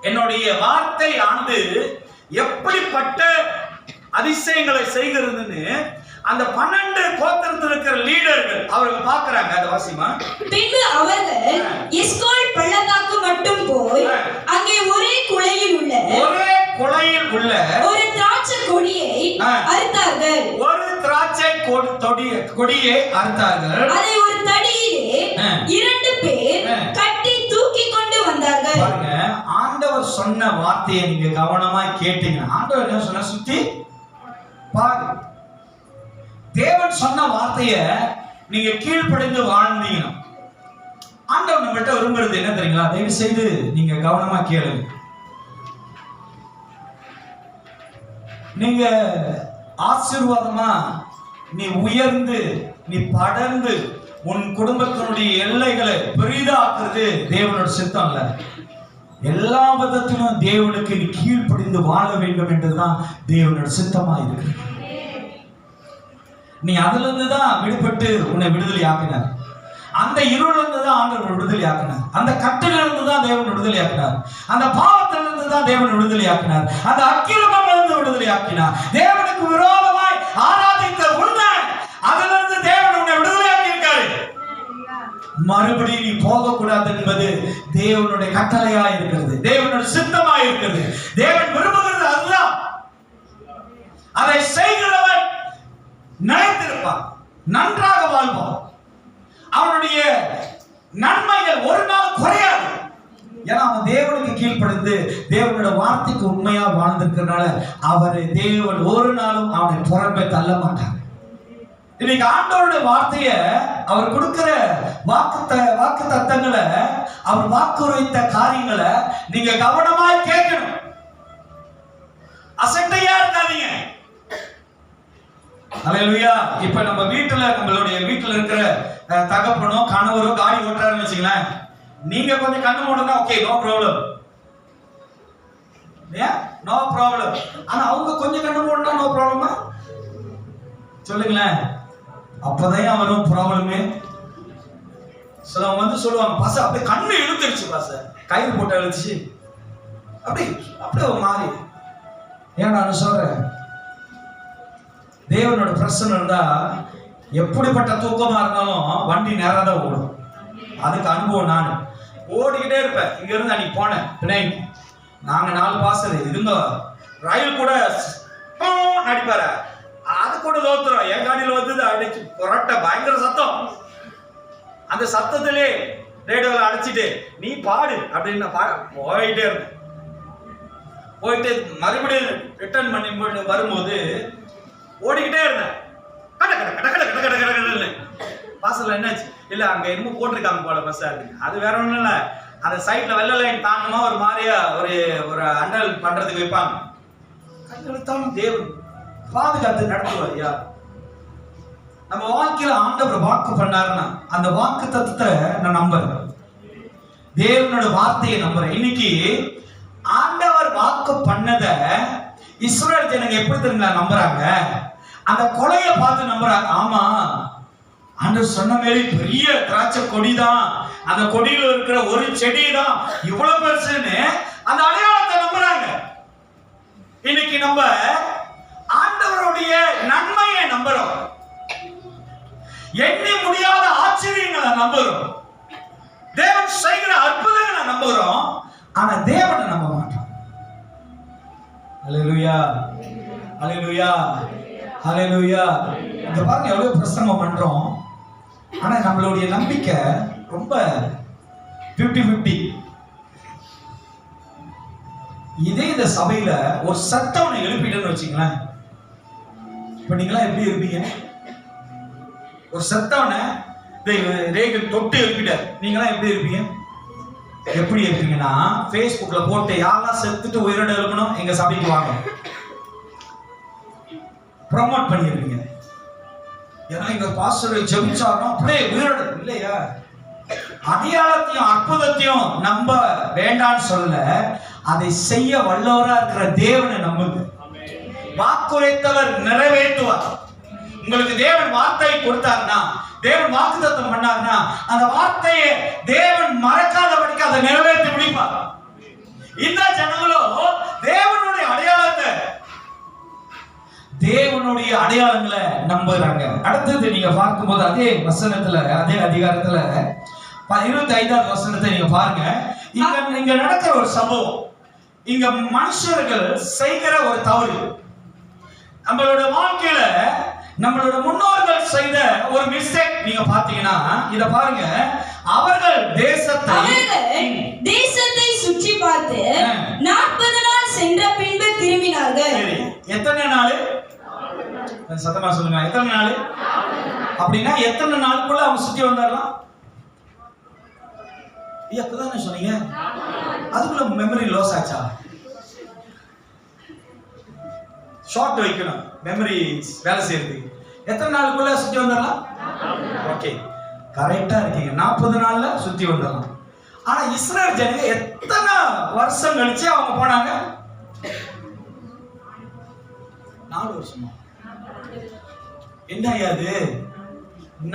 என்னுடைய வார்த்தை ஆனது எப்படிப்பட்ட அதிசயங்களை செய்கிறதுன்னு அந்த 12 கோத்திரத்தில் இருக்கிற லீடர்கள் அவர்கள் பார்க்கறாங்க. அத வாசிமா. பின்பு அவர்கள் எஸ்கோல் பள்ளத்தாக்கு மட்டும் போய் அங்கே ஒரே குளையில் உள்ள ஒரு திராட்சை கொடியை அறுத்தார்கள். ஒரு திராட்சை கொடியை அறுத்தார்கள். அதை ஒரு தடியிலே 2 பேர் கட்டி தூக்கி கொண்டு வந்தார்கள். பாருங்க, ஆண்டவர் சொன்ன வார்த்தையை நீங்க கவனமா கேட்டீங்கன்னா, ஆண்டவர் என்ன சொன்ன சுத்தி பாருங்க. தேவன் சொன்ன வார்த்தையை நீங்க கீழ்ப்படிந்து வாழ்ந்தீங்கன்னா ஆண்டவர் நம்மகிட்ட விரும்புறது என்ன தெரியுங்களா? தயவு செய்து நீங்க கவனமா கேளுங்க. நீங்க ஆசீர்வாதமா நீ உயர்ந்து நீ படர்ந்து உன் குடும்பத்தினுடைய எல்லைகளை பெரிதாக்குறது தேவனோட சித்தம் இல்ல. எல்லா விதத்திலும் தேவனுக்கு நீ கீழ்ப்படிந்து வாழ வேண்டும் என்றுதான் தேவனோட சித்தமா இருக்கு. நீ அதுல இருந்து தான் விடுபட்டு உன்னை விடுதலை ஆக்கினார். அந்த இருள் இருந்து தான் ஆண்டவர் விடுதலை ஆக்கினார். அந்த கட்டில இருந்து தான் தேவன் விடுதலை ஆக்கினார். அந்த பாவத்திலிருந்து இருந்து தான் தேவன் விடுதலை ஆக்கினார். அந்த அக்கிரமம் இருந்து விடுதலை ஆக்கினார். தேவனுக்கு விரோதமாய் ஆராதித்த உன்னை அதிலிருந்து தேவன் உன்னை விடுதலை ஆக்கி இருக்காரு. மறுபடியும் நீ போகக்கூடாது என்பது தேவனுடைய கட்டளையா இருக்கிறது, தேவனுடைய சித்தமா இருக்கிறது. தேவன் விரும்புகிறது அதுதான். அதை செய்கிறவன் நினைத்திருப்பான், நன்றாக வாழ்வான், அவனுடைய நன்மைகள் ஒரு நாள் குறையாது. ஏன்னா அவன் தேவனுக்கு கீழ்ப்படிந்து தேவனோட வார்த்தைக்கு உண்மையா வாழ்ந்திருக்கிறதுனால அவரை தேவன் ஒரு நாளும் அவனை புறம்பே தள்ள மாட்டார். இன்னைக்கு ஆண்டவருடைய வார்த்தைய அவர் கொடுக்கிற வாக்கு தத்தங்களை, அவர் வாக்குரைத்த காரியங்களை நீங்க கவனமாய் கேட்கணும். அசட்டையா இருக்காதீங்க. அல்லேலூயா. இப்ப நம்ம நம்மளுடைய வீட்டுல இருக்கிற தகப்பனோ கணவரோ காடி ஓட்டுறாருன்னு வச்சுங்களேன், நீங்க கொஞ்சம் கண்ணு மூடனா okay, no problem, no problem. ஆனா அவங்க கொஞ்சம் கண்ணு மூடனா நோ ப்ராப்ளமா சொல்லுங்களேன். அப்பதான் அவரும் ப்ராப்ளமே. சிலவங்க சொல்லுவாங்க, பாச அப்படியே கண்ணு இழுத்துருச்சு, பாச கயிறு போட்டு இழுத்துச்சு, அப்படியே மாறி. ஏன் நான் சொல்றேன், தேவனோட பிரச்சனை இருந்தா எப்படிப்பட்ட தூக்கமா இருந்தாலும் வண்டி நேரா தான் ஓடும். அதுக்கு அனுபவம். நான் ஓடிக்கிட்டே இருப்பேன். இங்க இருந்து அன்னைக்கு போனேன் பின்னாடி, நாங்க 4 பாசல் இருந்த ரயில் கூட நடிப்பாரு, அது கூட தோத்துறோம். என் காடியில் வந்து அடிச்சு புரட்ட பயங்கர சத்தம். அந்த சத்தத்திலே ரேடியோவில் அடிச்சுட்டு நீ பாடு அப்படின்னு போயிட்டே இருந்தேன். போயிட்டு மறுபடியும் ரிட்டர்ன் பண்ணி வரும்போது ஓடிக்கிட்டே இருந்தேன். கட கட கட கட கட கட கடன்னு வாசல்ல என்னாச்சு, இல்ல அங்க என்னமோ போட்டிருக்காங்க போல பஸ். அது வேற ஒண்ணும் இல்ல, அந்த சைட்ல வெள்ளை லைன் தாண்டமா ஒரு மாதிரியா ஒரு அண்டல் பண்றதுக்கு வைப்பாங்க. கண்களுத்தான் தேவன் பாதுகாத்து நடத்துவார். யார் நம்ம வாழ்க்கையில ஆண்டவர் வாக்கு பண்ணாருன்னா அந்த வாக்கு தத்துவத்தை நான் நம்புறேன், தேவனோட வார்த்தையை நம்புறேன். இன்னைக்கு ஆண்டவர் வாக்கு பண்ணத இஸ்ரவேல் ஜனங்க எப்படி தெரியுங்களா நம்புறாங்க? அந்த கொலையை பார்த்து நம்புறாங்க. ஆமா, ஆண்டவர் சொன்ன மாதிரி பெரிய திராட்சை கொடிதான், அந்த கொடியில இருக்கிற ஒரு செடி தான் இவ்வளவு பெருசுன்னு அந்த அடையாளத்தை நம்புறாங்க. இன்னைக்கு நம்ம ஆண்டவருடைய நன்மையை நம்புறோம், எண்ணி முடியாத ஆச்சரியங்களை நம்புறோம், தேவன் செய்கிற அற்புதங்களை நம்புறோம். ஆனா தேவனை நம்ப மாட்டோம். அல்லேலூயா, அல்லேலூயா, அல்லேலூயா. இந்த பாருங்க எவ்வளவு பிரசங்கம் பண்றோம், ஆனா நம்மளுடைய நம்பிக்கை ரொம்ப 50-50. இதே இந்த சபையில ஒரு சத்தவனை எழுப்பிட்டேன்னு வச்சுங்களேன், இப்ப நீங்களா எப்படி இருப்பீங்க? ஒரு சத்தவனை ரேகல் தொட்டு எழுப்பிட்டார், நீங்களா எப்படி இருப்பீங்க? எப்படி இருப்பீங்கன்னா, Facebookல போட்டு யாரெல்லாம் செத்துட்டு உயிரோட எழுப்பணும் எங்க சபைக்கு வாங்க ப்ரோமோட் பண்ணிருப்பீங்க. ஏன்னா எங்க பாஸ்டர் ஜெபிச்சாருன்னா அப்படியே உயிரோட இல்லையா? அடையாளத்தையும் அற்புதத்தையும் நம்ப வேண்டாம்னு சொல்ல, அதை செய்ய வல்லவரா இருக்கிற தேவனை நம்புங்க. வாக்குரைத்தவர் நிறைவேற்றுவார். உங்களுக்கு தேவன் வார்த்தை கொடுத்தாருன்னா, தேவன் வாக்குத்தத்தம் பண்ணாருன்னா, அந்த வார்த்தையை தேவன் மறக்காதபடிக்கு அதை நிறைவேற்றி முடிப்பார். இந்த ஜனங்களோ தேவனுடைய அடையாளத்தை, தேவனுடைய அடையாளங்களை நம்புறாங்க. அடுத்தது நீங்க பார்க்கும்போது அதே வசனத்துல, அதே அதிகாரத்துல 25வது வசனத்தை நீங்க பாருங்க. இங்க நடக்கிற ஒரு சம்பவம், இங்க மனுஷர்கள் செய்கிற ஒரு தவறு, நம்மளோட வாழ்க்கையில நம்மளோட முன்னோர்கள் செய்த ஒரு மிஸ்டேக் நீங்க பாத்தீங்கன்னா, இத பாருங்க. அவர்கள் தேசத்தை சுற்றி பார்த்து 40 நாள் சென்ற பின்பு திரும்பினார்கள். எத்தனை நாள்? சத்தமா சொல்லுங்க, எத்தனை நாள்? அப்படின்னா எத்தனை நாளுக்குள்ள அவங்க சுத்தி வந்தாரலாம்? எப்பதானே சொன்னீங்க? அதுக்குள்ள மெமரி லாஸ் ஆச்சா? ஷார்ட் வைக்கணும் மெமரி வேலை செய்யறது. எத்தனை நாளுக்குள்ள சுத்தி வந்துடலாம்? ஓகே, கரெக்டா இருக்கீங்க. 40 நாள்ல சுத்தி வந்துடலாம். ஆனா இஸ்ரேல் ஜனங்க எத்தனை வருஷம் கழிச்சு அவங்க போனாங்க? 4 வருஷமா? என்ன அது?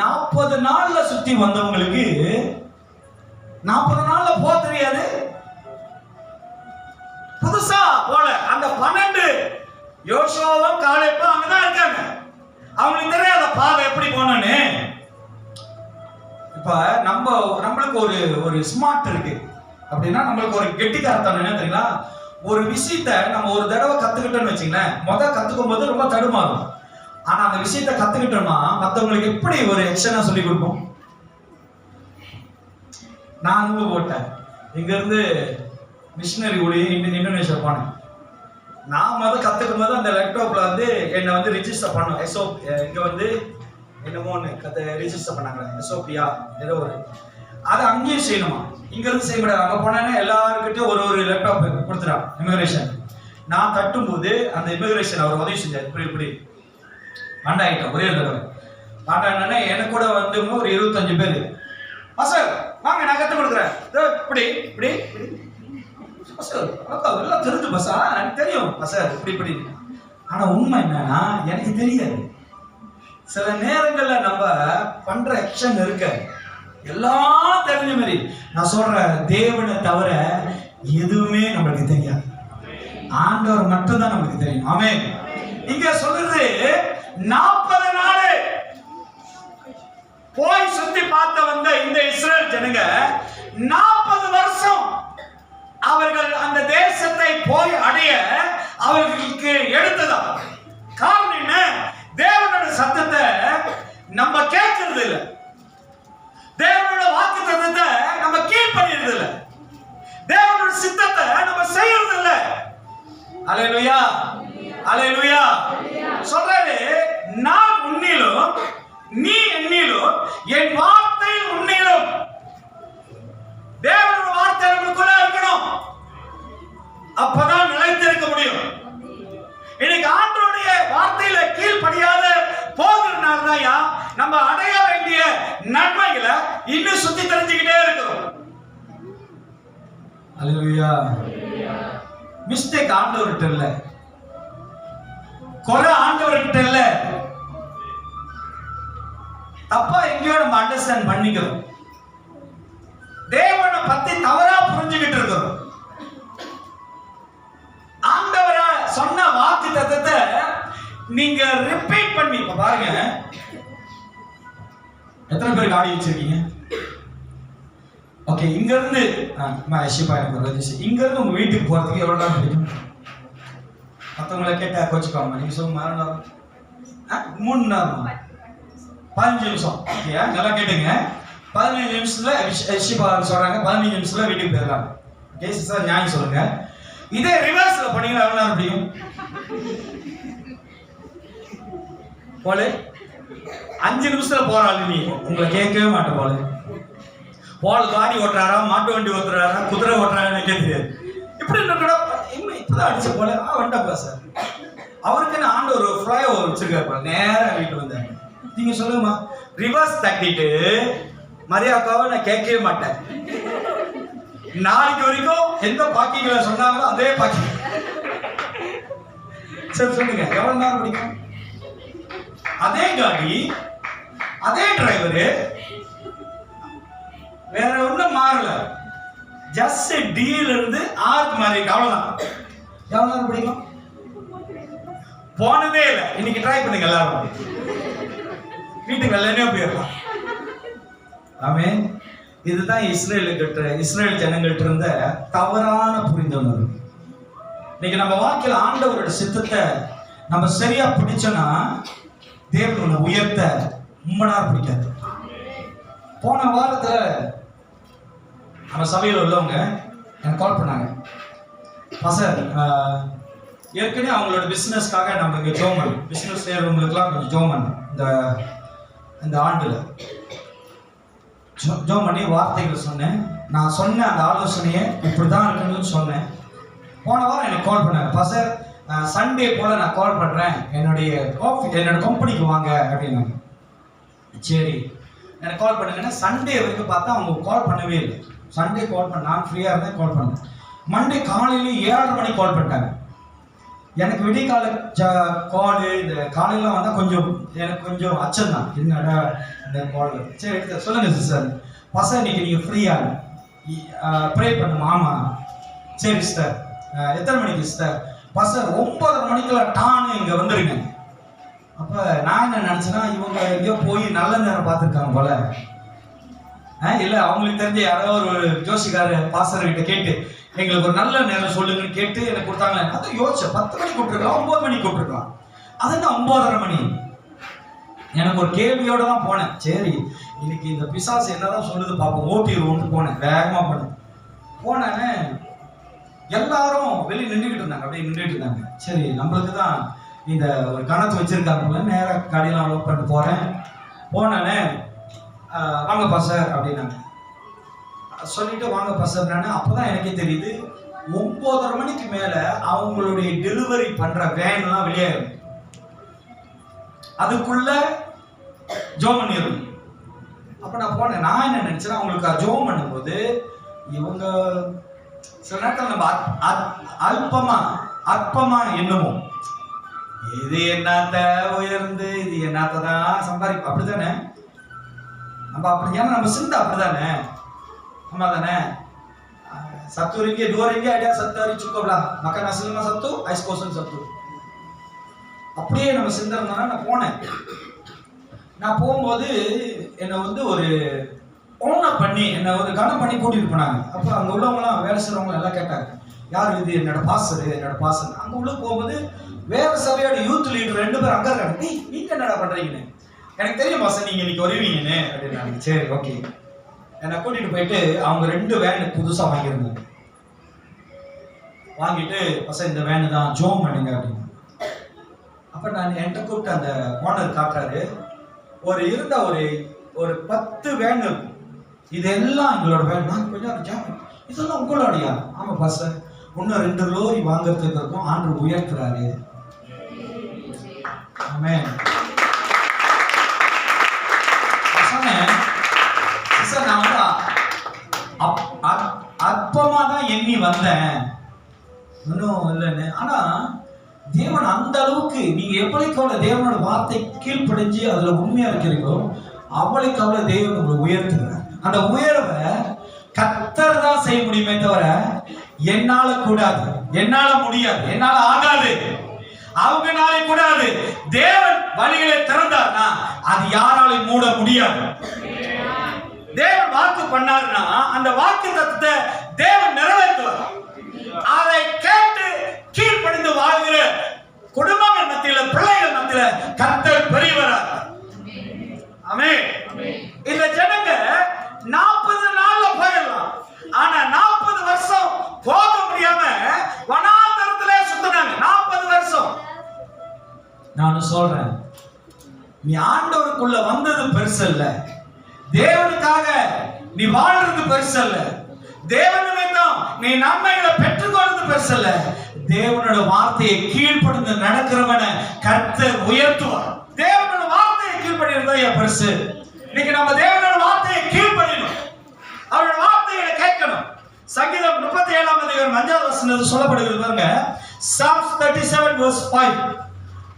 40 நாள்ல சுத்தி வந்தவங்களுக்கு 40 நாள்ல போக தெரியாது. புதுசா போல அந்த 12 யோசுவாவும் காலேபும் அங்கதான் இருக்காங்க. அவங்களுக்கு தெரியாத பாதை எப்படி போனோன்னு. இப்ப நம்மளுக்கு ஒரு ஸ்மார்ட் இருக்கு அப்படின்னா, நம்மளுக்கு ஒரு கெட்டிக்காரத்தனம் என்ன தெரியுங்களா? ஒரு விஷயத்தை நம்ம ஒரு தடவை கத்துக்கிட்டோம்னு வச்சுங்களேன், கத்துக்கும் போது ரொம்ப தடுமாறும். ஆனா அந்த விஷயத்தை கத்துக்கிட்டோம்னா மத்தவங்களுக்கு எப்படி ஒரு எக்ஷனா சொல்லி கொடுப்போம். நான் அனுபவம் போட்டேன். இங்க இருந்து மிஷினரி ஊழிய இந்தோனேஷியா போனேன். நான் கத்துக்கும் போது அந்த லேப்டாப்ல என்னை ரிஜிஸ்டர் பண்ணும். எஸ்ஓ இங்க என்னமோ ஒன்று ரிஜிஸ்டர் பண்ணாங்க, எஸ்ஓபியா ஏதோ ஒரு, அதை அங்கேயும் செய்யணுமா? இங்க இருந்து செய்ய முடியாது. அங்க போனேன்னா எல்லாருக்கிட்டையும் ஒரு லேப்டாப் கொடுத்துறான் இமிகிரேஷன். நான் தட்டும் போது அந்த இமிகிரேஷன் அவர் உதவி செஞ்சார். இப்படி மண்டாயிட்டோம் ஒரே தடவை. மாட்டாங்கன்னா எனக்கு கூட ஒரு 25 பேர், சார் வாங்க நான் கத்து கொடுக்குறேன், இப்படி இப்படி எல்லாம் தெரிஞ்சு பசா எனக்கு தெரியும் சார் இப்படி. ஆனா உண்மை என்னன்னா எனக்கு தெரியாது. சில நேரங்கள்ல நம்ம பண்ற ஆக்ஷன் இருக்க எல்லாம் தெரிஞ்ச மாதிரி. நான் சொல்றேன், தேவனை தவிர எதுவுமே நம்மளுக்கு தெரியாது. ஆண்டவர் மட்டும் தான் நம்மளுக்கு தெரியும். ஆமென். இங்க சொல்றது 40 நாள் போய் சுத்தி பார்த்த வந்த இந்த இஸ்ரேல் ஜனங்க 40 வருஷம் அவர்கள் அந்த தேசத்தை போய் அடைய அவர்களுக்கு எடுத்ததா. காரணம் என்ன? தேவனோட சத்தத்தை நம்ம கேட்கறது இல்லை, தேவனோட வாக்குத்தத்தத்தை நம்ம கீழ்ப்படிறது இல்லை, தேவனோட சித்தத்தை நம்ம செய்யறது இல்லை. அல்லேலூயா, அல்லேலூயா. சொல்றாரு, நான் உன்னிலும் நீ என்னிலும் என் வார்த்தை உன்னிலும். தேவனோட வார்த்தை நமக்குள்ள இருக்கணும், அப்பதான் நிலைத்திருக்க முடியும். இன்னைக்கு ஆண்டவருடைய வார்த்தையில கீழ்ப்படியாத போகிறதுனாலதான் நம்ம அடைய வேண்டிய நன்மைகளை இன்னும் சுத்தி தெரிஞ்சுக்கிட்டே இருக்கிறோம். அல்லேலூயா. மிஸ்டேக் ஆண்டவர்கிட்ட இல்ல, குறை ஆண்டவர்கிட்ட இல்ல, தப்பா எங்கேயோ நம்ம அண்டர்ஸ்டாண்ட் பண்ணிக்கிறோம். தேவனை பத்தி தவறா புரிஞ்சுக்கிட்டு இருக்கிறோம். ஆண்டவரா சொன்ன வாக்கு தத்தத்தை நீங்க ரிப்பீட் பண்ணி பாருங்க. எத்தனை பேருக்கு ஆடி வச்சிருக்கீங்க? ஓகே, இங்க இருந்து இங்க இருந்து உங்க வீட்டுக்கு போறதுக்கு எவ்வளவு நேரம் பிடிக்கும்? மத்தவங்களை கேட்டா கோச்சுக்காம நீங்க சொல்லுங்க. 3 நேரம், 15 நிமிஷம். ஓகேயா, நல்லா கேட்டுங்க. 15 நிமிஷத்துல சொல்றாங்க 15 நிமிஷத்துல வீட்டுக்கு போயிடலாம். ஓகே சிஸ்டர், நியாயம் சொல்லுங்க. இதே ரிவர்ஸ்ல பண்ணீங்கன்னா எவ்வளவு நேரம் முடியும்? போல 5 நிமிஷத்துல போறாள். நீ உங்களை கேட்கவே மாட்டேன். போல காடி ஓட்டுறாரா, மாட்டு வண்டி ஓட்டுறாரா, குதிரை ஓட்டுறாரா எனக்கு தெரியாது. இப்படி கூட இப்பதான் அடிச்ச போல வண்டப்பா சார். அவருக்கு ஆண்டு ஒரு ஃப்ளைஓவர் வச்சிருக்காரு. நேரம் வீட்டு வந்தாங்க. நீங்க சொல்லுங்கம்மா, ரிவர்ஸ் தட்டிட்டு மரியாக்காவை நான் கேட்கவே மாட்டேன். நாளைக்கு வரைக்கும் எந்த பாக்கிங்களை சொன்னாங்களோ அதே பாக்கி. சரி சொல்லுங்க, எவ்வளவு நேரம் பிடிக்கும்? அதே காடி, அதே டிரைவரு, வேற ஒண்ணும் மாறல. ஜஸ்ட் டீல இருந்து ஆர்க்கு மாறி அவ்வளவுதான். எவ்வளவு நேரம் பிடிக்கும்? போனதே இல்லை. இன்னைக்கு ட்ரை பண்ணுங்க எல்லாரும். வீட்டுக்கு வெள்ளனே போயிடலாம். ஆமென். இதுதான் இஸ்ரேல் ஜனங்கள்ட்ட இருந்த தவறான புரிந்துணர்வு. இன்னைக்கு நம்ம வாழ்க்கையில ஆண்டவரோட சித்தத்தை நம்ம சரியா பிடிச்சோன்னா தேவனை உயர்த்த ரொம்ப நேரம் பிடிக்காது. போன வாரத்துல நம்ம சபையில் உள்ளவங்க எனக்கு கால் பண்ணாங்க. சார், ஏற்கனவே அவங்களோட பிஸ்னஸ்க்காக நம்ம இங்கே ஜோமன் பிஸ்னஸ் செய்யறவங்களுக்குலாம் கொஞ்சம் ஜோமன் இந்த ஆண்டுல ஜோம் பண்ணி வார்த்தைகள் சொன்னேன். நான் சொன்ன அந்த ஆலோசனையை இப்படிதான் இருக்குன்னு சொன்னேன். போன வாரம் எனக்கு கால் பண்ணாங்க. சார், சண்டே போல நான் கால் பண்றேன், என்னோட கம்பெனிக்கு வாங்க அப்படின்னாங்க. சரி, எனக்கு கால் பண்ணுங்கன்னா சண்டே வரைக்கும் பார்த்தா அவங்க கால் பண்ணவே இல்லை. சண்டே கால் பண்ண நான் ஃப்ரீயா இருந்தேன், கால் பண்ணேன். மண்டே காலையில 7:30 மணிக்கு கால் பண்ணிட்டாங்க. எனக்கு விடிகால காலு இந்த காலையெல்லாம் வந்தால் எனக்கு கொஞ்சம் அச்சம் தான். என்னடா இந்த கால். சரி எடுத்து சொல்லுங்க சிஸ்டர். பசங்க இன்னைக்கு நீங்கள் ஃப்ரீயா ப்ரே பண்ணுமா? ஆமாம். சரி சிஸ்டர், எத்தனை மணிக்கு சிஸ்டர்? பசங்க 9:30 மணிக்கெல்லாம் டான்னு இங்கே வந்துருங்க. அப்போ நான் என்ன நினச்சேன்னா, இவங்க எங்கேயோ போய் நல்ல நேரம் பார்த்துருக்காங்க போல. இல்லை, அவங்களுக்கு தெரிஞ்ச யாரோ ஒரு ஜோசிக்காரர் பாஸ்டர்கிட்ட கேட்டு எங்களுக்கு ஒரு நல்ல நேரம் சொல்லுங்கன்னு கேட்டு எனக்கு கொடுத்தாங்க. அதை யோசிச்சேன். 10 மணிக்கு கூப்பிட்டுருக்கலாம், 9 மணிக்கு கூப்பிட்டுருக்கலாம். அது என்ன 9:30 மணி? எனக்கு ஒரு கேள்வியோட தான் போனேன். சரி, இன்னைக்கு இந்த பிசாசு என்னதான் சொல்லுது பார்ப்போம், ஓட்டிடுவோம்னு போனேன். வேகமாக போனேன்னு எல்லாரும் வெளியே நின்றுக்கிட்டு இருந்தாங்க. அப்படியே நின்றுட்டு இருந்தாங்க. சரி, நம்மளுக்கு தான் இந்த ஒரு கணக்கு வச்சிருக்காங்க. நேராக காடியெல்லாம் அலோவ் பண்ணிட்டு போனேன்னு வாங்க பாஸ்டர் அப்படின்னாங்க. சொல்லிட்டு வாங்க பாஸ்டர். நான் அப்போதான் எனக்கே தெரியுது 9:30 மணிக்கு மேல அவங்களுடைய டெலிவரி பண்ற வேன்லாம் வெளியாயிரும். அதுக்குள்ள ஜோம் பண்ணிடும். அப்ப நான் போனேன். நான் என்ன நினைச்சேன், அவங்களுக்கு ஜோம் பண்ணும்போது இவங்க சில நேரத்தில் நம்ம அற்பமா என்னமோ, இது என்னத்த உயர்ந்து இது என்னத்த தான் சம்பாதிக்கும் அப்படித்தானே நம்ம. அப்படி ஏன்னா நம்ம சிந்தை அப்படித்தானே. ஆமா தானே. சத்து ரிங்கே 2 ringgit ada satu hari cukup lah makan nasi lemak satu ais kosong satu. அப்படியே நம்ம சிந்தை இருந்தா. நான் போகும்போது என்னை ஒரு ஓனர் பண்ணி என்னை கனம் பண்ணி கூட்டிட்டு போனாங்க. அப்போ அங்கே உள்ளவங்களாம் வேலை செய்கிறவங்க எல்லாம் கேட்டாங்க, யார் இது? என்னோட பாஸ்டர். அங்கே உள்ள போகும்போது வேற சபையோட யூத் லீடர் 2 பேர் அங்கே இருக்காங்க. நீங்க என்னடா பண்றீங்கன்னு. எனக்கு தெரியும் பாஸ்டர், நீங்க இன்னைக்கு வருவீங்கன்னு அப்படின்னாங்க. சரி ஓகே. என்னை கூட்டிட்டு போயிட்டு அவங்க 2 வேன் புதுசா வாங்கியிருந்தாங்க. வாங்கிட்டு பசங்க இந்த வேனு தான் ஜோம் பண்ணுங்க அப்படின்னு. அப்ப நான் என்கிட்ட கூப்பிட்டு அந்த ஓனர் காட்டுறாரு. இருந்த ஒரு 10 வேன் இருக்கும். இதெல்லாம் எங்களோட வேன். நான் கொஞ்சம் இதெல்லாம் உங்களோடையா? ஆமா பாஸ்டர், இன்னும் 2 லோரி வாங்குறதுக்கு இருக்கும், ஆண்டவர் உயர்த்துறாரு. ஆமென். நான் அற்பமா தான் எண்ணி வந்தேன், இன்னும் இல்லைன்னு. ஆனா தேவன் அந்த அளவுக்கு நீங்க எப்படிக்கான தேவனோட வார்த்தை கீழ்ப்படிஞ்சு அதுல உண்மையா இருக்கிறீங்களோ அவளுக்கு அவ்வளவு தேவன் உங்களை உயர்த்துகிறார். அந்த உயர்வை கர்த்தர் தான் செய்ய முடியுமே தவிர என்னால கூடாது, என்னால முடியாது, என்னால ஆகாது, அவங்கனாலே கூடாது. தேவன் வழிகளை திறந்தார்னா அது யாராலும் மூட முடியாது. தேவன் வாக்கு பண்ணார்னா அந்த வாக்கு தத்துவத்தை தேவன் நிறைவேற்றுவார். அதை கேட்டு கீழ்ப்படிந்து வாழ்கிற குடும்பங்கள் மத்தியில, பிள்ளைகள் மத்தியில கர்த்தர் பெரியவராக. ஆமென். இந்த ஜனங்க 40 நாள்ல போயிடலாம், ஆனா 40 வருஷம் போக முடியாம சொல்றேன், நீ ஆண்டவருக்குள்ள வந்தது பெருசு இல்ல, தேவனுக்காக நீ வாழ்றது பெருசு இல்ல, தேவன் நிமித்தம் நீ நன்மைகளை பெற்றுக்கொள்றது பெருசு இல்ல, தேவனோட வார்த்தையை கீழ்ப்படிந்து நடக்கிறவன கர்த்தர் உயர்த்துவார். தேவனோட வார்த்தையை கீழ்ப்படிறதா பெருசு. இன்னைக்கு நம்ம தேவனோட வார்த்தையை கீழ்ப்படியணும், அவரோட வார்த்தைகளை கேட்கணும். சங்கீதம் 37ஆம் அதிகாரம் 5வது வசனத்தில் சொல்லப்படுகிறது பாருங்க. Psalms 37 verse 5.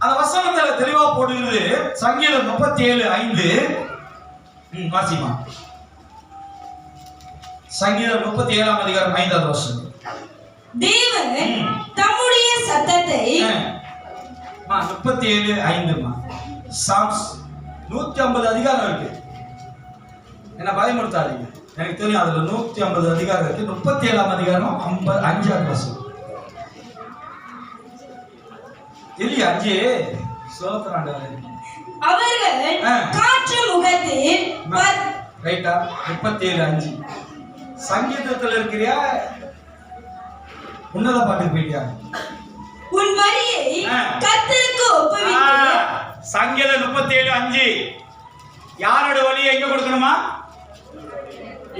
அந்த வசனத்துல தெளிவா போடுகிறது. சங்கீதம் 37:5. வாசிமா. சங்கீதம் 37ஆம் அதிகாரம் 5வது வசனம். தேவன் தம்முடைய சத்தத்தை 37:5. Psalms 150 அதிகாரம் இருக்கு. என்ன பயமுறுத்தாதீங்க, எனக்கு தெரியும் அதுல 150 அதிகாரம் இருக்கு. 37ஆம் அதிகாரம் 5வது வசனம். இல்லையா 5 சோத்ராண்டவர் அவர்கள் காற்று முகத்தில் ரைட்டா 37:5. சங்கீதத்துல இருக்கிறியா உன்னத பாட்டுக்கு போயிட்டியா? உன் வழியை கர்த்தருக்கு ஒப்புவித்து. சங்கீதம் 37:5. யாரோட வழியை எங்க கொடுக்கணுமா?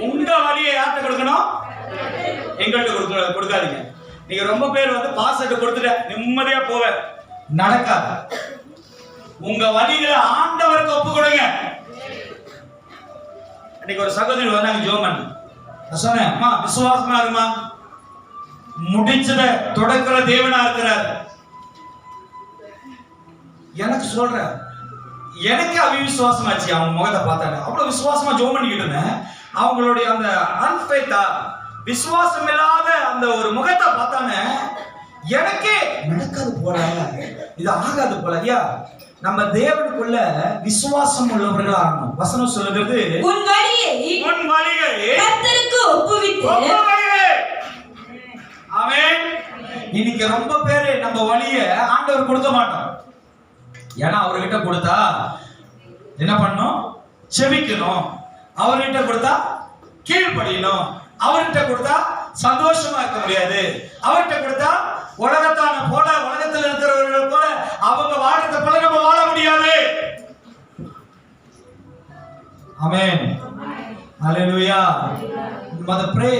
உங்க வழியை யார்கிட்ட கொடுக்கணும்? எங்கள்கிட்ட கொடுக்காதீங்க. நீங்க ரொம்ப பேர் வந்து பாஸ்வேர்டு கொடுத்துட்ட நிம்மதியா போவ, நடக்காது. உங்க வழிகளை ஆண்டவருக்கு ஒப்பு கொடுங்க. இன்னைக்கு ஒரு சகோதரி வந்தாங்க ஜோமன், நான் சொன்னேன், அம்மா விசுவாசமா இருமா, முடிச்சத தொடக்கிற தேவனா இருக்கிறார். எனக்கு சொல்ற, எனக்கு அவிசுவாசமாச்சு. அவங்க முகத்தை பார்த்தாங்க, அவ்வளவு விசுவாசமா ஜோம் பண்ணிக்கிட்டு இருந்தேன். அவங்களுடைய அந்த அன்ஃபேத்தா, விசுவாசம் இல்லாத அந்த ஒரு முகத்தை பார்த்தானே, எனக்கே நடக்காது போல, இது ஆகாது போல. ஐயா, நம்ம தேவனுக்குள்ள விசுவாசம் உள்ளவர்களா ஆகணும். வசனம் சொல்லுகிறது, உன் வழியை கர்த்தருக்கு ஒப்புவித்து. ஆமென். இன்னைக்கு ரொம்ப பேரு நம்ம வழிய ஆண்டவர் கொடுக்க மாட்டோம். ஏன்னா அவர்கிட்ட கொடுத்தா என்ன பண்ணணும்? செபிக்கணும். அவர்கிட்ட கொடுத்தா கீழ்ப்படியணும். அவர்கிட்ட கொடுத்தா சந்தோஷமா இருக்க முடியாது. அவர்கிட்ட கொடுத்தா உலகத்தான போல, உலகத்தில் இருக்கிறவர்கள் போல அவங்க வாழ்றத போல நம்ம வாழ முடியாது. ஆமென். ஹalleluya. மத பிரே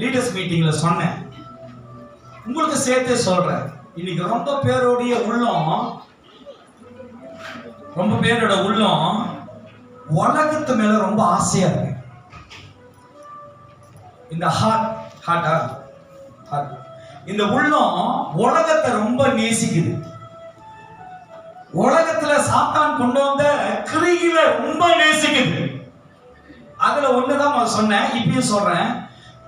லீடர்ஸ் மீட்டிங்ல சொன்னேன், உங்களுக்கு சேர்த்து சொல்றேன். இன்னைக்கு ரொம்ப பேரோட உள்ளம் உலகத்து மேல ரொம்ப ஆசையா இருக்கு. இந்த ஹார்ட் இந்த உள்ளம் உலகத்தை ரொம்ப நேசிக்குது. உலகத்துல சாத்தான் கொண்டு வந்த கிரியில ரொம்ப நேசிக்குது. அதுல ஒண்ணுதான் சொன்னேன், இப்பயும் சொல்றேன்.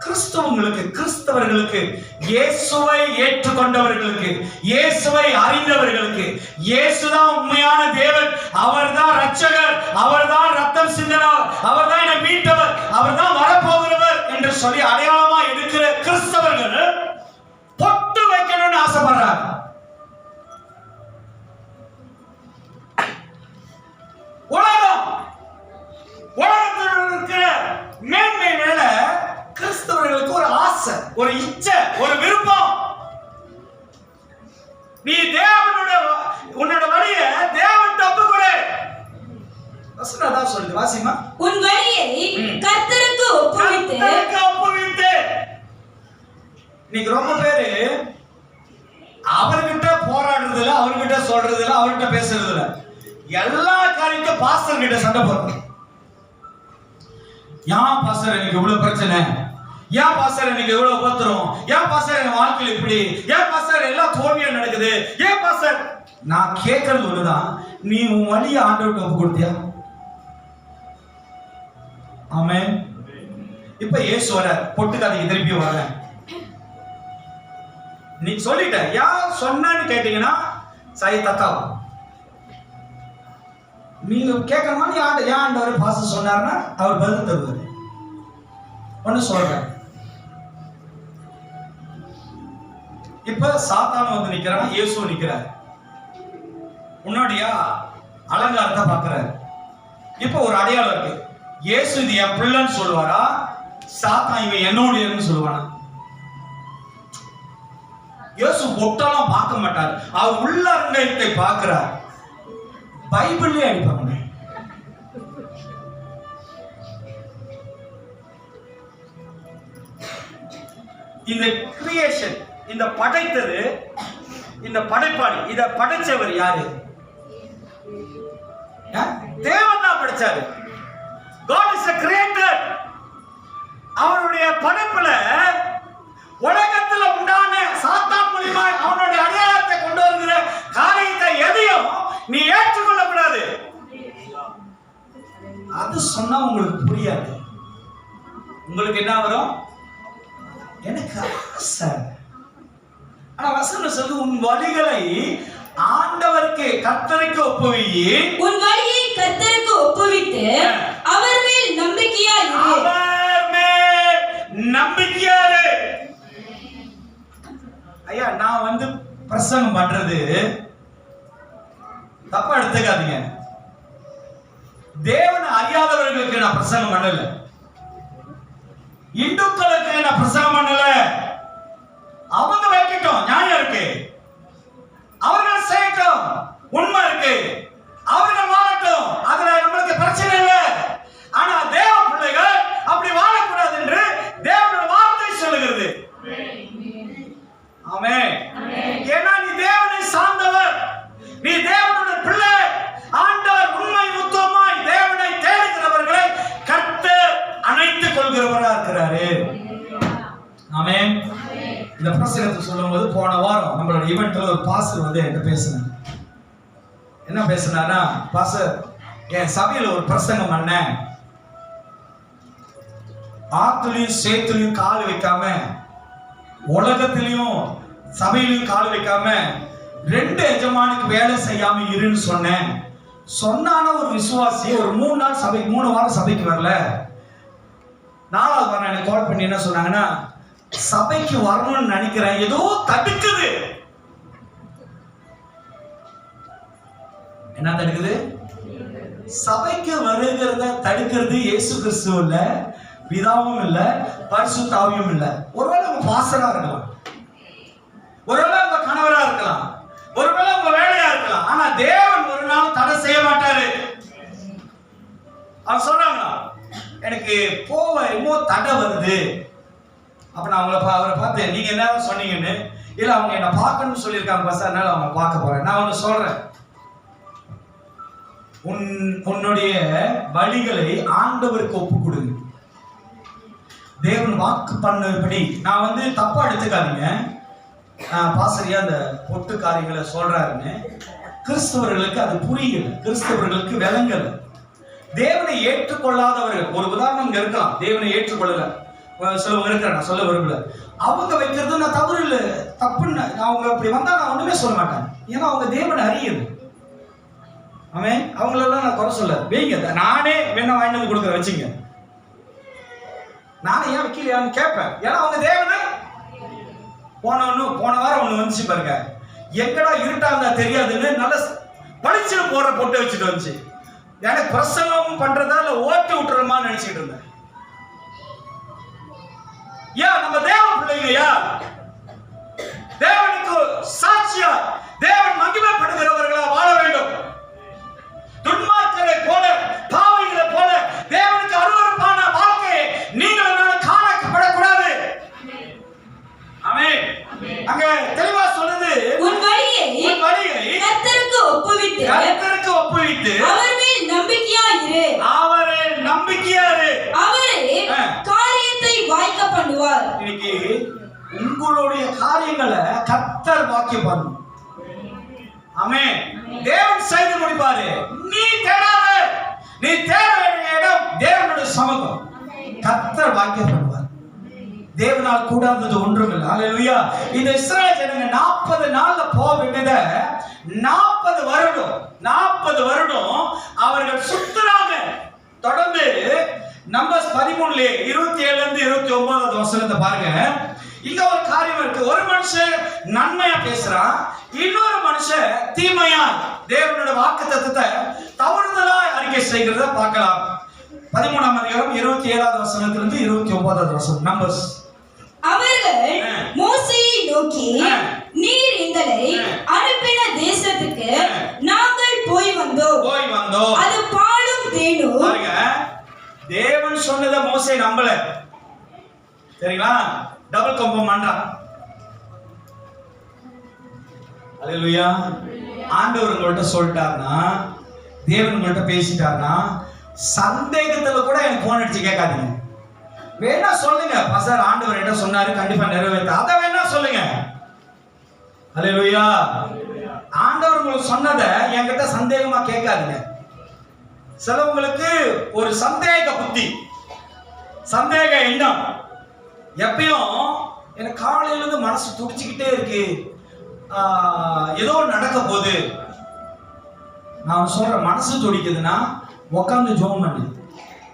கிறிஸ்தவர்களுக்கு, இயேசுவை ஏற்றுக்கொண்டவர்களுக்கு, இயேசுவை அறிந்தவர்களுக்கு, இயேசுதான் உண்மையான தேவன், அவர்தான் இரட்சகர், அவர்தான் ரத்தம் சிந்தினவர், அவர்தான் என்னை மீட்டவர், அவர்தான் வரப்போகிறவர் என்று சொல்லி அடையாளமா எடுக்கிற கிறிஸ்தவர்கள் பொட்டு வைக்கணும்னு ஆசைப்படுறாங்க. உலகத்தில் இருக்கிற மேன்மை மேல கிறிஸ்தவர்களுக்கு ஒரு ஆசை, ஒரு இச்சை, ஒரு விருப்பம். நீ உன்னோட வழியை தேவன் தப்பு கொடு. வசனதான் சொல்லுது, வாசிமா. உன் வழியை கர்த்தருக்கு ஒப்புவித்து. இன்னைக்கு ரொம்ப பேரு அவர்கிட்ட போராடுறது இல்ல, அவர்கிட்ட சொல்றது இல்ல, அவர்கிட்ட பேசுறது இல்ல. எல்லா காரியத்தையும் பாஸ்டர் கிட்ட சண்டை போடுறது. ஏன் பாஸ்டர் எனக்கு இவ்வளவு பிரச்சனை, ஏன் பாஸ்டர் எனக்கு இவ்வளவு உபத்திரம், ஏன் பாஸ்டர் என் வாழ்க்கையில் இப்படி, ஏன் பாஸ்டர் எல்லாம் தோல்வியா நடக்குது, ஏன் பாஸ்டர். நான் கேட்கறது ஒண்ணுதான், நீ உன் வழியை ஆண்டவர்கிட்ட ஒப்பு கொடுத்தியா? ஆமென். இப்ப இயேசு வர பொட்டுக்காதைக்கு திருப்பி வர நீ சொல்லிட்ட, யார் சொன்னான்னு கேட்டீங்கன்னா சை தக்காவா. நீங்க கேட்கணுமா? நீ ஆண்டவர் பாஸ்டர் சொன்னாருன்னா அவர் பதில் தருவார். ஒன்னு சொல்றேன், இப்ப சாத்தான் வந்து நிக்கிறான், இயேசு நிக்கிறார். முன்னாடியா அலங்காரத்தை பாக்குறாரு. இப்ப ஒரு அடையாளம் இருக்கு. இயேசு இது என் பிள்ளைன்னு சொல்லுவாரா, சாத்தான் இவன் என்னோடையன்னு சொல்லுவானா? இயேசு ஒட்டெல்லாம் பார்க்க மாட்டார், அவர் உள்ளங்கத்தை பார்க்கிறார். பைபிள்லயே அடிப்பாங்க. இந்த கிரியேஷன், இந்த படைத்தது, இந்த படைப்பாளி, இத படைச்சவர் யாரு? தேவன் தான் படைச்சாரு. God is a creator. அவருடைய படைப்புல உலகத்துல உண்டான சாத்தான் மூலமா அவனுடைய அடையாளத்தை கொண்டு வருகிற காரியத்தை எதையும் நீ ஏற்றுக்கொள்ள கூடாது. அது சொன்னா உங்களுக்கு புரியாது. உங்களுக்கு என்ன வரும்? எனக்கு ஆசை. ஆனா வசனம் சொல்லு, உன் வழிகளை ஆண்டவருக்கு கர்த்தருக்கு ஒப்புவி. உன் வழியை கர்த்தருக்கு ஒப்புவித்து அவர் மேல் நம்பிக்கையா இரு. அவர் மேல் நம்பிக்கையா இரு. ஐயா, நான் பிரசங்கம் பண்றது தப்பா எடுத்துக்காதீங்க. தேவனை அறியாதவர்களுக்கு நான் பிரசங்கம் பண்ணல, இந்துக்களுக்கு நான் பிரசங்கம் பண்ணல. அவங்க வைக்கட்டும், நியாயம் இருக்கு, அவர்கள் செய்யட்டும், உண்மை இருக்கு, அவர்கள் வாழட்டும், அதுல நம்மளுக்கு பிரச்சனை இல்லை. ஆனா தேவ பிள்ளைகள் அப்படி வாழக்கூடாது என்று தேவனுடைய வார்த்தை சொல்லுகிறது. ஆமென். ஏன்னா நீ தேவனை சார்ந்தவர், நீ தேவனுடைய பிள்ளை. ஆண்டவர் உண்மை உத்தமமாய் தேவனை தேடுகிறவர்களை கர்த்தர் அணைத்துக் கொள்கிறவரா இருக்கிறாரு. ஆமென். இந்த பிரசங்கத்தை சொல்லும்போது போன வாரம் நம்மளோட ஈவென்ட்ல ஒரு பாஸ்டர் என்கிட்ட பேசினார். என்ன பேசினாரா, பாஸ்டர் என் சபையில ஒரு பிரசங்கம் பண்ணேன், ஆத்துலயும் சேத்துலயும் கால் வைக்காம, உலகத்திலையும் சபையிலையும் கால் வைக்காம, ரெண்டு எஜமானுக்கு வேலை செய்யாம இருன்னு சொன்னேன். சொன்னான ஒரு விசுவாசி ஒரு 3 வாரம் சபைக்கு வரல. 4வது வாரம் எனக்கு கால் பண்ணி என்ன சொன்னாங்கன்னா, சபைக்கு வரணும்னு நினைக்கிறேன், ஏதோ தடுக்குது. என்ன தடுக்குது? சபைக்கு வருகிறத தடுக்கிறது இயேசு கிறிஸ்து இல்ல, பிதாவும் இல்ல, பரிசுத்த ஆவியும் இல்ல. ஒருவேளை உங்க பாஸ்டரா இருக்கலாம், ஒருவேளை உங்க கணவரா இருக்கலாம், ஒருவேளை உங்க வேலையா இருக்கலாம். ஆனா தேவன் ஒரு நாள் தடை செய்ய மாட்டாரு. அவங்க சொல்றாங்க, எனக்கு என்னமோ தடை வருது. அப்ப நான் அவரை பார்த்து, நீங்க என்ன சொன்னீங்கன்னு, இல்ல அவங்க என்ன பார்க்கணும்னு சொல்லியிருக்காங்க பஸ், அதனால அவங்க பார்க்க போறேன். நான் ஒண்ணு சொல்றேன், உன்னுடைய வழிகளை ஆண்டவருக்கு ஒப்பு கொடுங்க. தேவன் வாக்கு பண்ணபடி. நான் தப்பா எடுத்துக்காதீங்க, பாசரியா அந்த பொட்டு காரியங்களை சொல்றாருன்னு. கிறிஸ்தவர்களுக்கு அது புரியல, கிறிஸ்தவர்களுக்கு விளங்கல. தேவனை ஏற்றுக்கொள்ளாதவர்கள், ஒரு உதாரணம் இங்க இருக்கலாம், தேவனை ஏற்றுக்கொள்ளல சிலவங்க இருக்கிற, நான் சொல்ல விரும்பல. அவங்க வைக்கிறது நான் தவறு இல்லை, தப்புன்னு. அவங்க அப்படி வந்தா நான் ஒண்ணுமே சொல்ல மாட்டேன், ஏன்னா அவங்க தேவனை அறியுது. அவன் அவங்களெல்லாம் நான் குறை சொல்ல, வைங்க, நானே வேணா வாங்கிட்டு வந்து கொடுக்குற, வச்சுங்க. நானே ஏன் வைக்கலையான்னு கேட்பேன், ஏன்னா அவங்க தேவனை. போன வாரம் ஒண்ணு வந்துச்சு பாருங்க, எங்கடா இருட்டா இருந்தா தெரியாதுன்னு நல்ல பளிச்சு போடுற பொட்டு வச்சுட்டு வந்துச்சு. எனக்கு பிரசங்கம் பண்றதா இல்ல ஓட்டு விட்டுறமா நினைச்சிட்டு இருந்தேன். ஏன் நம்ம தேவ பிள்ளைங்கயா, தேவனுக்கு சாட்சியா தேவன் மகிமைப்படுகிறவர்களா வாழ வேண்டும். துன்மார்க்கரை போல, பாவிகளை போல தேவனுக்கு அருவருப்பான வாழ்க்கையை நீங்கள் காணப்படக்கூடாது. ஆமென். அங்க தெளிவா சொல்லுது, உன் வழியை கர்த்தருக்கு ஒப்புவித்து அவர் மேல் நம்பிக்கையா இரு. அவரே காரியத்தை வாய்க்க பண்ணுவார். இன்னைக்கு உங்களுடைய காரியங்களை கர்த்தர் வாக்கிய பண்ணும். ஆமென். தேவன் செய்து முடிப்பாரு. நீ தேடாத, நீ தேட வேண்டிய இடம் தேவனுடைய சமூகம். கர்த்தர் வாக்கிய பண்ணுவார். தேவனால் கூடாதது ஒன்றும் இல்லை. ஹல்லேலூயா. இந்த இஸ்ரவேல் ஜனங்க 40 நாள்ல போக வேண்டியத 40 வருடம் அவர்கள் சுத்துறாங்க. தொடர்ந்து நம்பர்ஸ் 13 27 இருந்து 29 வசனத்தை பாருங்க. இங்க ஒரு காரியம் இருக்கு. ஒரு மனுஷன் நன்மையா பேசுறான், இன்னொரு மனுஷன் தீமையா தேவனுடைய வாக்குத்தத்தத்தை தவறுதலா அறிக்கை செய்கிறத பார்க்கலாம். 13ஆம் அதிகாரம் 27வது வசனத்திலிருந்து 29வது வசனம். நம்பர்ஸ். அவர்கள் மோசேயை நோக்கி, நீர் எங்களை அனுப்பின தேசத்துக்கு நாங்கள் போய் வந்தோம். அது பாலும் தேனும். பாருங்க, தேவன் சொன்னதை மோசே நம்பல. சரிங்களா? டபுள் கம்பம் பண்றான். அல்லேலூயா. ஆண்டவர் உங்கள்ட்ட சொல்லிட்டாருன்னா, தேவன் உங்கள்ட்ட பேசிட்டாருன்னா, சந்தேகத்துல கூட எனக்கு போன் அடிச்சு கேட்காதீங்க. வேணா சொல்லுங்க, பாஸ்டர் ஆண்டவர் என்ன சொன்னாரு, கண்டிப்பா நிறைவேற்ற. அதை வேணா சொல்லுங்க. அல்லேலூயா. ஆண்டவர் உங்களுக்கு சொன்னதை என்கிட்ட சந்தேகமா கேட்காதீங்க. சிலவங்களுக்கு ஒரு சந்தேக புத்தி, சந்தேக எண்ணம். எப்பயும் எனக்கு காலையில இருந்து மனசு துடிச்சுக்கிட்டே இருக்கு, ஏதோ நடக்க போகுது. நான் சொல்றேன், மனசு துடிக்குதுன்னா உட்காந்து ஜோம் பண்ணு.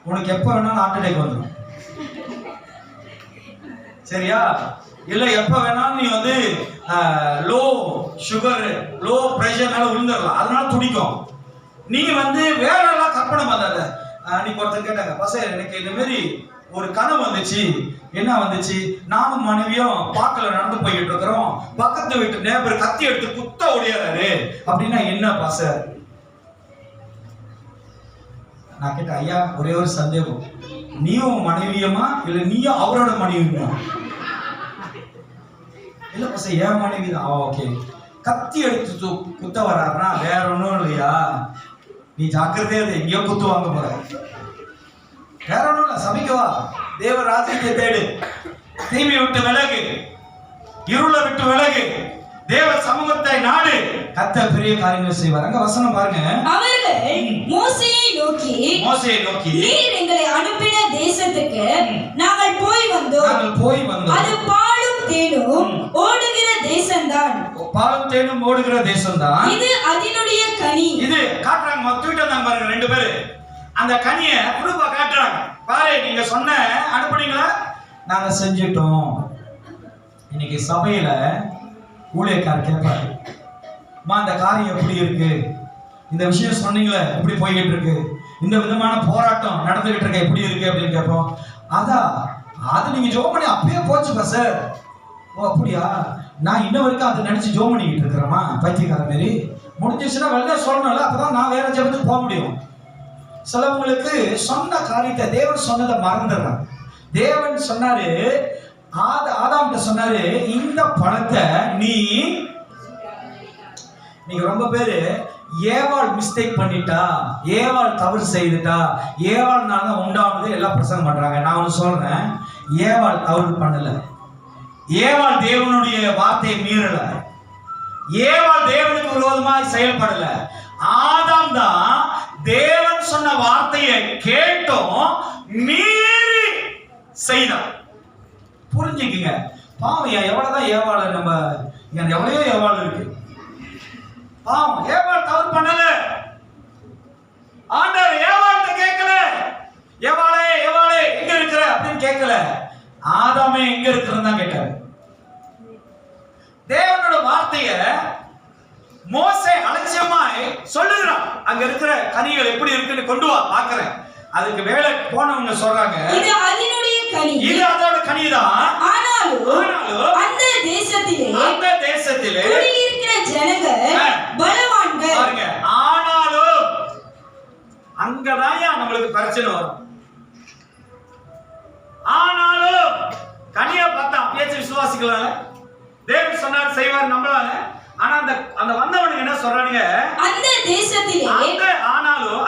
உனக்கு எப்ப வேணாலும் ஹார்ட் அட்டாக் வந்துடும். சரியா? இல்ல எப்ப வேணாலும் நீ வந்து லோ சுகர், லோ பிரஷர்னால விழுந்துடலாம். அதனால துடிக்கும். நீங்க வந்து வேற எல்லாம் கற்பனை பண்ணாத. நீங்க ஒருத்தர் கேட்டாங்க, பசங்க எனக்கு இந்த மாதிரி ஒரு கனவு வந்துச்சு. என்ன வந்துச்சு? நானும் மனைவியும் பார்க்கல நடந்து போய்கிட்டு இருக்கிறோம். பக்கத்து வீட்டு நேபர் கத்தி எடுத்து குத்த ஓடியாரு. அப்படின்னா என்ன பாச? நான் கேட்டேன், ஐயா ஒரே ஒரு சந்தேகம், நீயும் மனைவியமா இல்ல நீயும் அவரோட மனைவியுமா? இல்ல பாச ஏன் மனைவி தான். ஓகே. கத்தி எடுத்து குத்த வர்றாருன்னா வேற ஒன்றும் இல்லையா, நீ ஜாக்கிரதையா எங்கேயோ குத்து வாங்க போற. வேற ஒன்றும் இல்லை, சமைக்கவா, தேவ ராஜ்யத்தை தேடு, தீமை விட்டு விலகு, இருளை விட்டு விலகு, தேவ சமூகத்தை நாடு, கர்த்தர் பெரிய காரியங்களை செய்வார். அங்க வசனம் பாருங்க. அவர்கள் மோசேயை நோக்கி நீர் எங்களை அனுப்பின தேசத்துக்கு நாங்கள் போய் வந்தோம். அது பாலும் தேனும் ஓடுகிற தேசம்தான். பாலும் தேனும் ஓடுகிற தேசம்தான். இது அதனுடைய கனி. இது காட்டுறாங்க. மொத்தம் தான் பாருங்க, ரெண்டு பேரு அந்த கனியை குடும்ப காட்டுறாங்க. பாரு, நீங்க சொன்ன அனுப்புனீங்களா? நாங்க செஞ்சிட்டோம். இன்னைக்கு சபையில ஊழியக்காரர் கேட்பாரு, அந்த காரியம் எப்படி இருக்கு, இந்த விஷயம் சொன்னீங்களே எப்படி போய்கிட்டு இருக்கு, இந்த விதமான போராட்டம் நடந்துகிட்டு இருக்க எப்படி இருக்கு அப்படின்னு கேட்போம். அது நீங்க ஜோம் பண்ணி அப்பயே போச்சுப்பா சார். ஓ அப்படியா? நான் இன்ன வரைக்கும் அதை நினைச்சு ஜோம் பண்ணிக்கிட்டு இருக்கிறேமா பைத்தியக்கார மாரி? முடிஞ்சிச்சுன்னா வெளில சொல்லணும்ல, அப்பதான் நான் வேற ஜபத்துக்கு போக முடியும். சிலவங்களுக்கு சொன்ன காரியத்தை, தேவன் சொன்னதை மறந்துடுறாங்க. தேவன் சொன்னாரு, ஆதாம்கிட்ட சொன்னாரு, இந்த பழத்தை நீங்க ரொம்ப பேரு ஏவாள் மிஸ்டேக் பண்ணிட்டா, ஏவாள் தவறு செய்துட்டா, ஏவாள்னால உண்டானது எல்லாம் பிரசங்கம் பண்றாங்க. நான் ஒன்று சொல்றேன், ஏவாள் தவறு பண்ணல, ஏவாள் தேவனுடைய வார்த்தையை மீறல, ஏவாள் தேவனுக்கு விரோதமாய் செயல்படல. ஆதாம் தான் தேவன் சொன்ன வார்த்தையை கேட்டோம் மீறி செய்தான். புரிஞ்சுக்குங்க. பாவம், எவ்வளவுதான் ஏவாள, நம்ம எவ்வளவோ ஏவாள் இருக்கு. பாவம், ஏவாள் தவறு பண்ணல. ஆண்டவர் ஏவாள்கிட்ட கேட்கல, ஏவாளே ஏவாளே எங்க இருக்கிற அப்படின்னு கேட்கல. ஆதாமே எங்க இருக்கிறன்னு தான் கேட்டாரு. தேவனோட வார்த்தைய மோசே அலட்சியமாய் சொல்லுகிறான். அங்க இருக்கிற கனிகள் எப்படி இருக்குன்னு கொண்டு வா பார்க்கிறேன். அதுக்கு வேலை போனவங்க சொல்றாங்க, இது அதனுடைய கனி, இது அதோட கனிதான். ஆனாலும் அந்த தேசத்திலே குடியிருக்கிற ஜனங்கள் பலவான்கள். பாருங்க, ஆனாலும் அங்கதான் நம்மளுக்கு பிரச்சனை வரும். ஆனாலும் கனியா பார்த்தா பேச்சு விசுவாசிக்கலாம்ல, தேவன் சொன்னார் செய்வார் நம்பலாங்க. ஆனா அந்த வந்தவனுக்கு என்ன சொல்றானுங்க, அந்த தேசத்திலே ஆனாலும்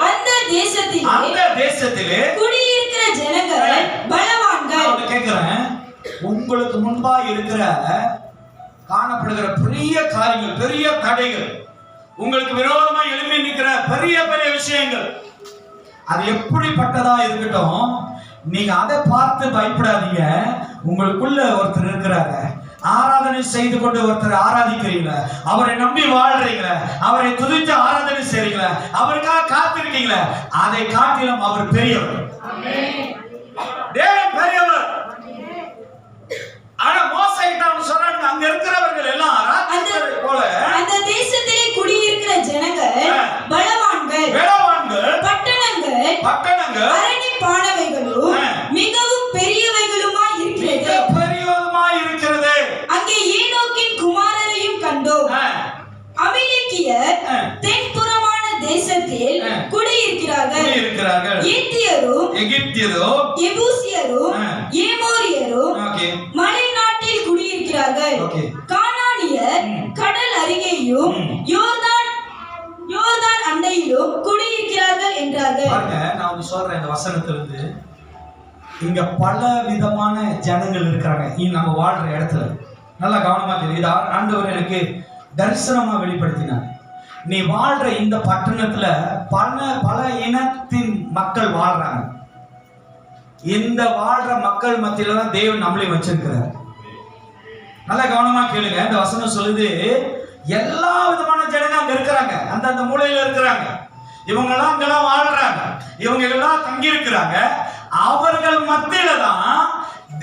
அந்த தேசத்திலே குடியிருக்கிற ஜனங்கள் பலவான்கள். கேட்கிறேன், உங்களுக்கு முன்பா இருக்கிற காணப்படுகிற பெரிய காரியங்கள், பெரிய தடைகள், உங்களுக்கு விரோதமா எழுப்பி நிற்கிற பெரிய பெரிய விஷயங்கள், அது எப்படிப்பட்டதா இருக்கட்டும், நீங்க அதை பார்த்து பயப்படாதீங்க. உங்களுக்குள்ள ஒருத்தர் இருக்கிறாரு, ஆராதனை செய்து கொண்டு ஒருத்தர் ஆராதிக்கிறீங்களா, அவரை நம்பி வாழ்றீங்களா, அவரை துதித்து ஆராதனை செய்றீங்களா, அவருக்காக காத்திருக்கீங்களா, அதை காட்டிலும் அவர் பெரியவர். தேவன் பெரியவர். ஆனா மோசைட்ட அவன் சொன்னாங்க, அங்க இருக்கிறவர்கள் எல்லாம் ராட்சசரை போல, அந்த தேசத்திலே குடியிருக்கிற ஜனங்கள் பலவான்கள், பட்டணங்கள் அரணிப்பானவைகளும் மிகவும் பெரியவைகளுமாய் இருக்கிறது. அங்கே ஏனோக்கின் குமாரரையும் கண்டோம். அபிமெலேக்கு எபூசியர் தென்புறமான தேசத்தில் குடியிருக்கிறார்கள். ஏத்தியரும் எபூசியரும் ஏமோரியரும் மலை நாட்டில் குடியிருக்கிறார்கள். கானானியர் கடல் அருகேயும் யோர்தான் அண்டையிலும் குடியிருக்கிறார்கள் என்றார்கள். நான் சொல்றேன் இந்த வசனத்திலிருந்து, இங்க பல விதமான ஜனங்கள் இருக்கிறாங்க நம்ம வாழ்ற இடத்துல. நல்லா கவனமா கேளு. இது ஆண்டவர் எனக்கு தரிசனமா வெளிப்படுத்தினார். நீ வாழ்ற இந்த பட்டணத்துல பல இனத்தின் மக்கள் வாழ்றாங்க. இந்த வாழ்ற மக்கள் மத்தியில தான் தேவன் நம்மளையும் வச்சிருக்கிறார். நல்லா கவனமா கேளுங்க. இந்த வசனம் சொல்லுது, எல்லா விதமான ஜனங்க அங்க இருக்கிறாங்க, அந்த மூலையில இருக்கிறாங்க. இவங்க எல்லாம் அங்கெல்லாம் வாழ்றாங்க, இவங்க எல்லாம் தங்கி இருக்கிறாங்க. அவர்கள் மத்தியில தான்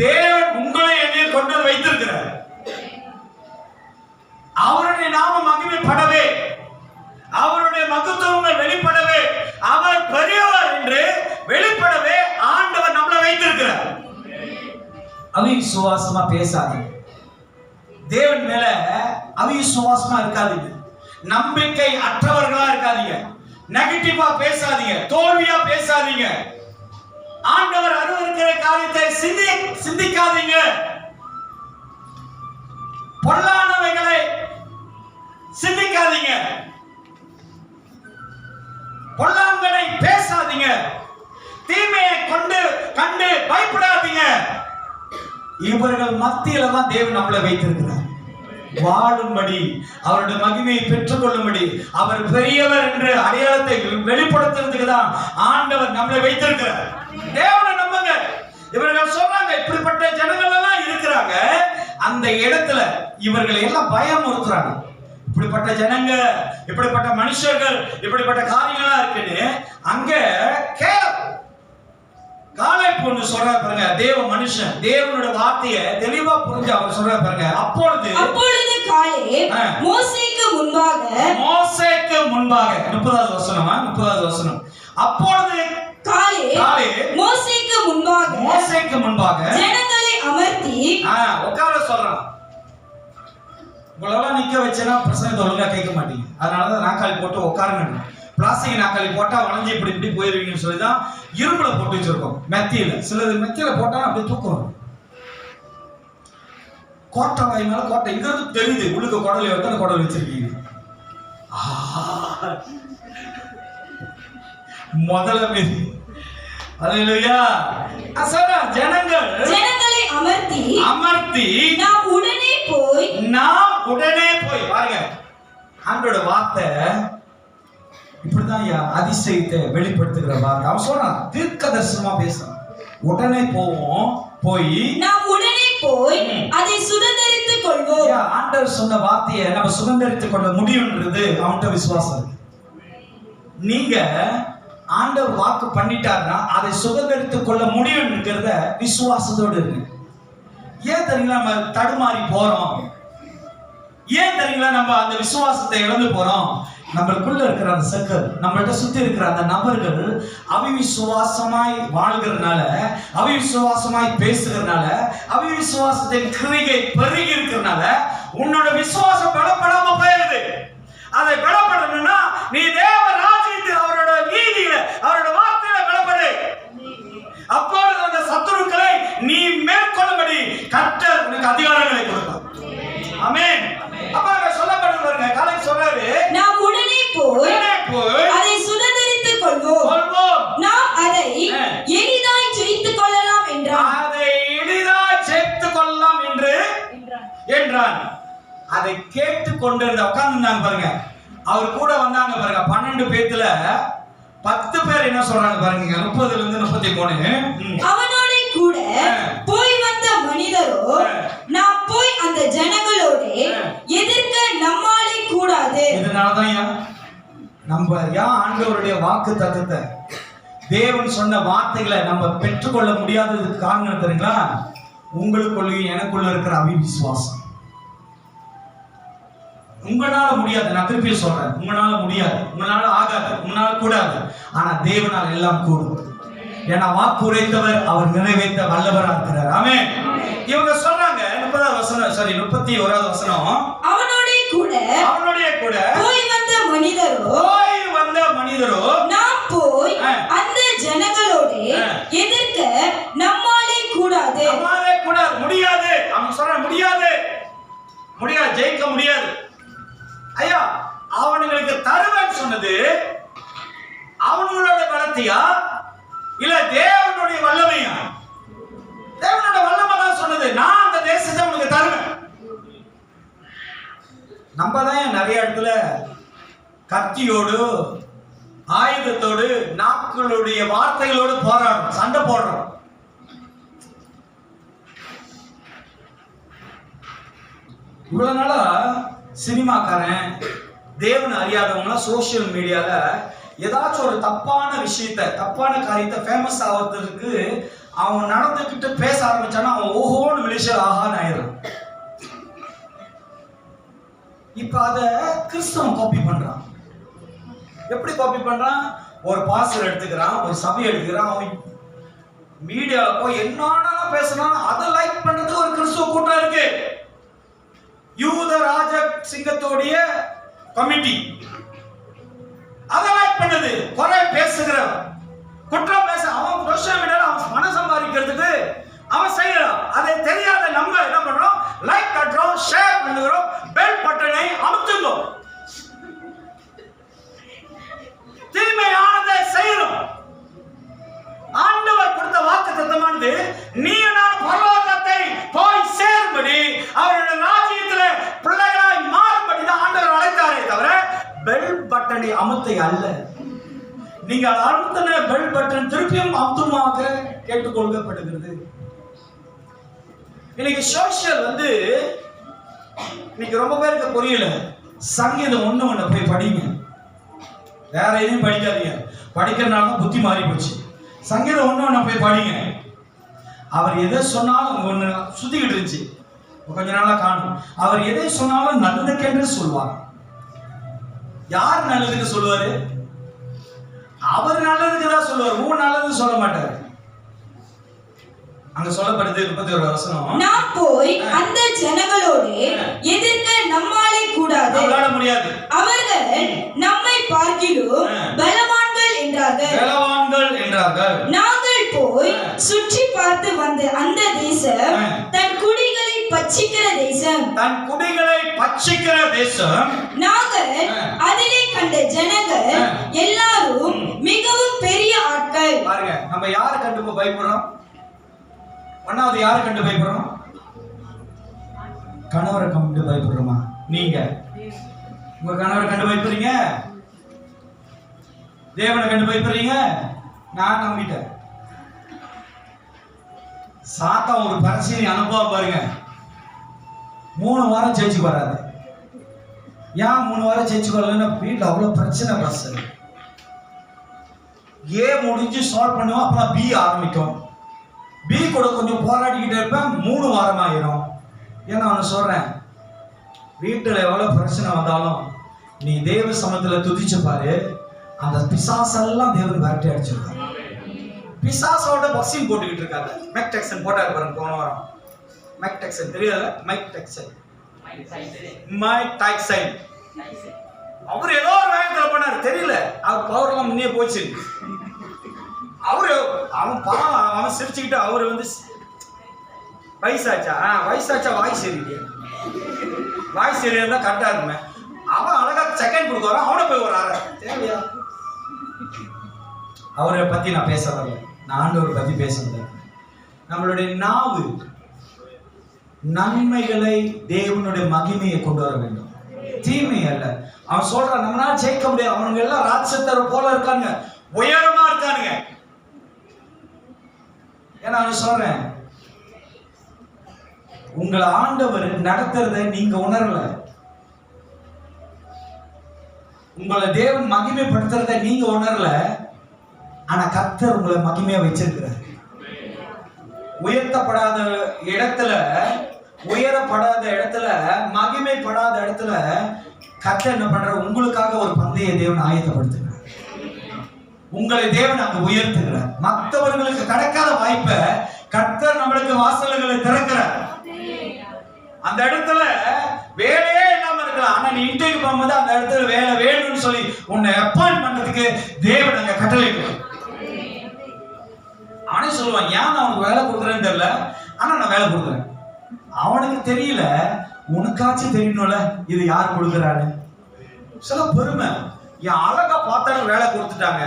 தேவன் உங்களை என்னைய கொண்டு வைத்திருக்கிறார். அவருடைய நாமம் மகிமைப்படவே, அவருடைய மகத்துவங்கள் வெளிப்படவே, அவர் பெரியவர் என்று வெளிப்படவே ஆண்டவர் நம்மளை வைத்திருக்கிறார். அவிசுவாசமா பேசாதீங்க. தேவன் மேல அவிசுவாசமா இருக்காதீங்க. நம்பிக்கை அற்றவர்களா இருக்காதீங்க. நெகட்டிவா பேசாதீங்க. தோல்வியா பேசாதீங்க. ஆண்டவர் அருவருக்கிற காரியத்தை சிந்திக்காதீங்க. பொல்லாதவைகளை சிந்திக்காதீங்க. பொல்லாங்கனை பேசாதீங்க. தீமையை கண்டு பயப்படாதீங்க. இவர்கள் மத்தியில தான் தேவன் நம்மளை வைத்திருக்கிறார். வாழும்படி, அவருடைய மகிமையை பெற்றுக் கொள்ளும்படி, அவர் பெரியவர் என்ற அடையாளத்தை வெளிப்படுத்துறதுக்கு தான் ஆண்டவர் நம்மளை வைத்திருக்கிறார். தேவனை நம்புங்க. இவர்கள் சொல்றாங்க, இப்படிப்பட்ட ஜனங்கள் எல்லாம் இருக்கிறாங்க அந்த இடத்துல, இவர்களை எல்லாம் பயமுறுத்துறாங்க. இப்படிப்பட்ட ஜனங்க, இப்படிப்பட்ட மனுஷர்கள், இப்படிப்பட்ட காரியங்களா இருக்குன்னு அங்க காலை பொண்ணு சொல்ற பாருங்க. தேவ மனுஷன் தேவனுடைய வார்த்தையை தெளிவா புரிஞ்சு அவர் சொல்ற பாருங்க. அப்பொழுது காலே மோசேக்கு முன்பாக 30வது வசனம். அப்பொழுது காலே மோசேக்கு முன்பாக ஜனங்களை அமர்த்தி உட்கார சொல்றான். உங்களெல்லாம் நிக்க வச்சேன்னா பிரசங்கத்தை ஒழுங்கா கேட்க மாட்டீங்க. அதனாலதான் நாக்காளி போட்டு உட்காருங்க. பிளாஸ்டிக் நாக்காளி போட்டா வளைஞ்சு இப்படி போயிருவீங்கன்னு சொல்லிதான் இரும்புல போட்டு வச்சிருக்கோம். மெத்தியில சிலது மெத்தியில போட்டா அப்படியே தூக்கம். கோட்டை வாய் மேல கோட்டை இங்க இருந்து தெரியுது. உள்ளுக்கு குடலை எத்தனை குடல் வச்சிருக்கீங்க? முதல்ல அல்லேலூயா. அசரா ஜனங்களை அமர்த்தி நாம் உடனே போய் பாருங்க. ஆண்டோட வார்த்தை இப்படிதான் அதிசயத்தை வெளிப்படுத்துகிற வார்த்தை. அவன் சொல்றான், தீர்க்க தரிசனமா பேசுறான். உடனே போய் அதை சுதந்தரித்துக் கொள்வோம். ஆண்டவர் சொன்ன வார்த்தையை நம்ம சுதந்தரித்துக் கொள்ள முடியும்ன்றது அவன்கிட்ட விசுவாசம். நீங்க ஆண்டவர் வாக்கு பண்ணிட்டாருன்னா அதை சுதந்தரித்துக் கொள்ள முடியும்ங்கிறத விசுவாசத்தோடு இருக்கு. ஏன் தெரியுங்களா நம்ம தடுமாறி போறோம்? ஏன் தெரியுங்களா நம்ம அந்த விசுவாசத்தை இழந்து போறோம்? நம்மளுக்குள்ள இருக்கிற அந்த சர்க்கிள், நம்மள்ட்ட சுத்தி இருக்கிற அந்த நபர்கள் அவிசுவாசமாய் வாழ்கிறதுனால, அவிசுவாசமாய் பேசுகிறதுனால, அவிசுவாசத்தின் கிரியை பெருகி இருக்கிறதுனால உன்னோட விசுவாசம் பலப்படாம போயிருது. அதை பலப்படணும்னா நீ தேவ ராஜ்யத்தில் அவரோட நீதியில, அவரோட வார்த்தையில பலப்படு. அப்பொழுது அந்த சத்துருக்களை நீ மேற்கொள்ளும்படி கர்த்தர் உனக்கு அதிகாரங்களை கொடுப்பார். ஆமென். அப்ப அங்க சொல்லப்படுது பாருங்க. காலைக்கு சொல்றாரு, நாம் உடனே போய் அதை சுதந்தரித்துக் கொள்வோம். நாம் அதை எளிதாய் ஜெயித்துக் கொள்ளலாம் என்றான். அதை கேட்டு கொண்டிருந்த உட்கார்ந்துருந்தாங்க பாருங்க. அவர் கூட வந்தாங்க பாருங்க. 12 பேத்துல 10 பேர் என்ன சொல்றாங்க பாருங்க. 30ல இருந்து 33. அவனோட கூட போய் வந்த மனிதரோ, நான் போய் அந்த ஜனங்களோட எதிர்க்க நம்மாலே கூடாது. இதனாலதான் நம்ம ஆண்டவருடைய வாக்கு தத்தத்தை, தேவன் சொன்ன வார்த்தைகளை நம்ம பெற்றுக்கொள்ள முடியாததுக்கு காரணம் தெரியுங்களா? உங்களுக்குள்ளேயும் எனக்குள்ள இருக்கிற அவிசுவாசம். உங்களால முடியாது, நான் திருப்பி சொல்றேன், உங்களால முடியாது, உங்களால ஆகாது, உங்களால கூடாது. ஆனா தேவனால் எல்லாம் கூடும். ஏன்னா வாக்கு உரைத்தவர் அவர் நிறைவேற்ற வல்லவரா இருக்கிறார். ஆமென். இவங்க சொல்றாங்க 30வது வசனம், சாரி 31வது வசனம். அவனோட கூட போய் வந்த மனிதரோ நாம் போய் அந்த ஜனங்களோடு எதிர்க்க நம்மாலே கூடாது. முடியாது. அவன் சொல்ற முடியாது, ஜெயிக்க முடியாது. ஐயா, அவனுங்களுக்கு தருவேன்னு சொன்னது அவங்களோட பலத்தையா இல்ல தேவனுடைய வல்லமையா? தேவனோட வல்லமை தான் சொன்னது, நான் அந்த தேசத்தை உனக்கு தருவேன். நம்ம தான் நிறைய இடத்துல கத்தியோடு ஆயுதத்தோடு நாட்களுடைய வார்த்தைகளோடு போராடுறோம், சண்டை போடுறோம். இவ்வளவு நாளா சினிமாக்காரன் தேவன் அறியாதவங்களாம் சோசியல் மீடியால ஏதாச்சும் ஒரு தப்பான விஷயத்த, தப்பான காரியத்தை ஃபேமஸ் ஆகிறதுக்கு அவன் நடந்துக்கிட்டு பேச ஆரம்பிச்சானா அவன் ஓஹோன்னு மலேசியா ஆகான்னு ஆயிடும். இப்ப அத கிறிஸ்தவன் காப்பி பண்றான். எப்படி காப்பி பண்றான்? ஒரு பாஸ்டர் எடுத்துக்கிறான், ஒரு சபை எடுத்துக்கிறான், அவன் மீடியால போய் என்னன்னா பேசுறான், அதை லைக் பண்றதுக்கு ஒரு கிறிஸ்துவ கூட்டம் இருக்கு. யூத ராஜ சிங்கத்தோடைய கமிட்டி அதை லைக் பண்ணது, குறை பேசுகிற, குற்றம் பேச, அவன் சோஷியல் மீடியால அவன் பணம் சம்பாதிக்கிறதுக்கு அவன் செய்யறான். அதை தெரியாத நம்ம என்ன பண்றோம்? லைக் பண்றோம், ஷேர் பண்ணுகிறோம், பெல் பட்டனை அமுத்துங்க, தீமையானதை செய்யறோம். ஆண்டவர் கொடுத்த வாக்குத்தத்தமானது நீ நான் பரலோகத்தை போய் சேரும்படி அவருடைய ராஜ்யத்திலே பிள்ளைகளாய் மாறும்படி தான் ஆண்டவர் அழைத்தாரே தவிர பெல் பட்டனை அமுத்தை அல்ல. நீங்கள் அழுத்தின பெல் பட்டன் திருப்பியும் அமுத்துமாக கேட்டுக்கொள்ளப்படுகிறது. இன்னைக்கு சோஷியல் இன்னைக்கு ரொம்ப பேருக்கு புரியல. சங்கீதம் 1:1 போய் படிங்க, வேற எதையும் படிக்காதீங்க. படிக்கிறதுனால தான் புத்தி மாறி போச்சு. சங்கீதம் 1:1 போய் படிங்க. அவர் எதை சொன்னாலும் ஒண்ணு சுத்திக்கிட்டு இருந்துச்சு, கொஞ்ச நாளா காணும். அவர் எதை சொன்னாலும் நல்லதுக்கென்று சொல்வார். யார் நல்லதுக்கு சொல்லுவாரு? அவர் நல்லதுக்கு தான் சொல்லுவார், உன் நல்லது சொல்ல மாட்டாரு. அங்க சொல்லப்படுது 31 வசனம், நாம் போய் அந்த ஜனங்களோடு எதிர்க்க நம்மாலே கூடாது, முடியாது. அவர்கள் நம்மை பார்க்கிலும் பலவான்கள் என்றார்கள். நாங்கள் போய் சுற்றி பார்த்து வந்த அந்த தேசம் தன் குடிகளை பட்சிக்கிற தேசம், நாங்கள் அதிலே கண்ட ஜனங்கள் எல்லாரும் மிகவும் பெரிய ஆட்கள். பாருங்க, நம்ம யாரை கண்டு பயப்படுறோம்? ஒன்னாவது யாரை கண்டு பயப்படுறோம்? கணவரை கண்டு பயப்படுறோமா? நீங்க உங்க கணவரை கண்டு பயப்படுறீங்க, தேவனை கண்டு பயப்படுறீங்க. நான் நம்பிட்டேன். சாத்தான் ஒரு பரிசீலனை அனுபவ பாருங்க, 3 வாரம் சேர்ச்சுக்கு வராது. ஏன் 3 வாரம் சேர்ச்சுக்கு வரலன்னா வீட்டில் அவ்வளவு பிரச்சனை. பஸ் ஏ முடிஞ்சு சால்வ் பண்ணுவோம், அப்புறம் பி ஆரம்பிக்கும். பி கூட கொஞ்சம் போராடிக்கிட்டே இருப்பேன், 3 வாரம் ஆயிரும். ஏன்னா அவனை சொல்றேன், வீட்டில் எவ்வளவு பிரச்சனை வந்தாலும் நீ தேவ சமத்துல துதிச்சு பாரு, அந்த பிசாசெல்லாம் தேவன் விரட்டி அடிச்சிருக்காங்க. பிசாசோட பாக்ஸிங் போட்டுக்கிட்டு இருக்காங்க. மைக் டைசன் போட்டாரு பாருங்க போன வாரம். மைக் டைசன் தெரியாத? மைக் டைசன் அவர் ஏதோ ஒரு வேகத்துல பண்ணாரு, தெரியல. அவர் பவர்லாம் முன்னே போச்சு. அவன் சிரிச்சுக்கிட்டு அவரு வயசாச்சா வாய் சரியில்லையா, வாய் சரியா இருந்தா கரெக்டா இருக்குமே. அவன் அழகா செகண்ட் கொடுக்க வரான், அவனை போய் ஒரு ஆற தேவையா? அவரை பத்தி நான் பேச வரல, நான் ஆண்டவரை பத்தி பேசுறேன். நம்மளுடைய நாவு நன்மைகளை தேவனுடைய மகிமையை கொண்டு வர வேண்டும், தீமை அல்ல. அவன் சொல்றான் நம்மளால ஜெயிக்க முடியாது, அவனுங்க எல்லாம் ராட்சத்தர் போல இருக்காங்க, உயரமா இருக்கானுங்க. ஏன்னா அவன் சொல்றேன், உங்களை ஆண்டவர் நடத்துறத நீங்க உணரல, உங்களை தேவன் மகிமைப்படுத்துறத நீங்க உணரல. ஆனா கர்த்தர் உங்களை மகிமையா வச்சிருக்கிறார். உயர்த்தப்படாத இடத்துல, உயரப்படாத இடத்துல, மகிமைப்படாத இடத்துல கர்த்தர் என்ன பண்ற? உங்களுக்காக ஒரு பந்தய தேவன் ஆயத்தப்படுத்துகிறார். உங்களை தேவன் அங்க உயர்த்துகிறார். மற்றவர்களுக்கு கிடைக்காத வாய்ப்பை கர்த்தர் நம்மளுக்கு வாசல்களை திறக்கிறார். அந்த இடத்துல வேலையே இல்லாம இருக்கலாம், ஆனா நீ இன்றைக்கு போகும்போது அந்த இடத்துல வேலை வேணும்னு சொல்லி உன்னை அப்பாயிண்ட் பண்றதுக்கு தேவன் அங்க கட்டளையிடுவார். அவனே சொல்லுவான், ஏன் நான் அவனுக்கு வேலை கொடுக்குறேன்னு தெரியல, ஆனா நான் வேலை கொடுக்குறேன். அவனுக்கு தெரியல, உனக்காச்சும் தெரியணும்ல இது யார் கொடுக்குறாரு. சில பெருமை, என் அழகா பார்த்தாலும் வேலை கொடுத்துட்டாங்க.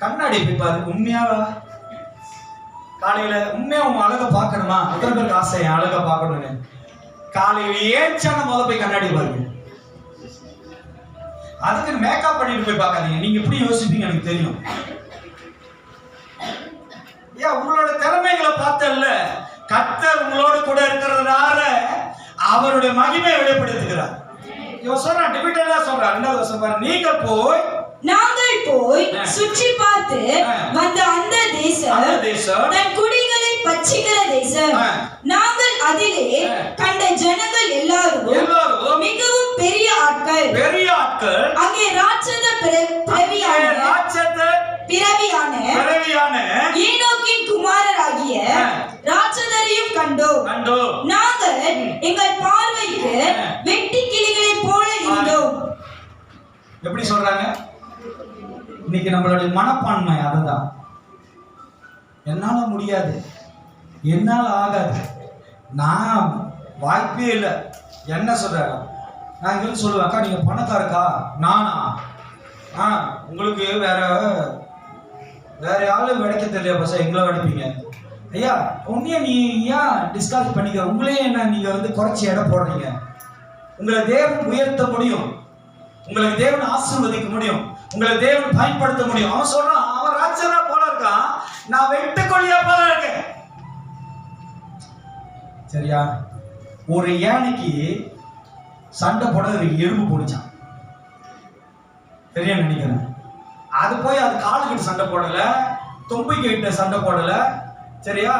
கண்ணாடி போய் பாரு, உண்மையாவா? காலையில உண்மையா உன் அழகை பார்க்கணுமா? எத்தனை பேருக்கு ஆசை என் அழகை பார்க்கணும்னு? காலையில ஏச்சான முதல்ல போய் கண்ணாடி பாருங்க. அதுக்கு மேக்கப் பண்ணிட்டு போய் பார்க்காதீங்க. நீங்க எப்படி யோசிப்பீங்க எனக்கு தெரியும். ஏன் உங்களோட திறமைகளை பார்த்தல்ல, கர்த்தர் உங்களோடு கூட இருக்கிறதுனால அவருடைய மகிமையை வெளிப்படுத்துகிறார். இவன் சொல்றான், டிபிட்டலா சொல்றான். 2வது வசனம் பாருங்க. நீங்கள் போய், நாங்கள் போய் சுற்றி பார்த்து வந்த அந்த தேசம் தன் குடிகளை பட்சிக்கிற தேசம். நாங்கள் அதிலே கண்ட ஜனங்கள் எல்லாரும் மிகவும் பெரிய ஆட்கள். அங்கே ராட்சத பிறவியான ஈனோக்கின் குமாரராகிய ராட்சதரையும் கண்டோம். நாங்கள் எங்கள் பார்வைக்கு வெட்டி கிளிகளை போல இருந்தோம். எப்படி சொல்றாங்க? இன்னைக்கு நம்மளுடைய மனப்பான்மை அதுதான். என்னால முடியாது, என்னால ஆகாது, நான் வாய்ப்பே இல்லை. என்ன சொல்றாங்க? நான் இங்க சொல்லுவேன், அக்கா நீங்க பணக்காரக்கா? நானா? உங்களுக்கு வேற யாரும் விடைக்க தெரியல பசா, எங்களை விடைப்பீங்க. ஐயா உன்னைய நீ ஏன் டிஸ்கார்ட் பண்ணிக்க? உங்களே என்ன நீங்க குறைச்சி எடை போடுறீங்க? உங்களை தேவன் உயர்த்த முடியும், உங்களுக்கு தேவன் ஆசீர்வதிக்க முடியும், உங்களை தேவன் பயன்படுத்த முடியும். அவன் சொல்றான், அவன் ராட்சதா போல இருக்கான், நான் வெட்டுக்கொள்ளியா போல இருக்கேன். சரியா? ஒரு யானைக்கு சண்டை போட ஒரு எறும்பு போடுச்சான். சரியா நினைக்கிறேன். அது போய் அது காலுக்கிட்ட சண்டை போடல, தொம்பை கிட்ட சண்டை போடல. சரியா?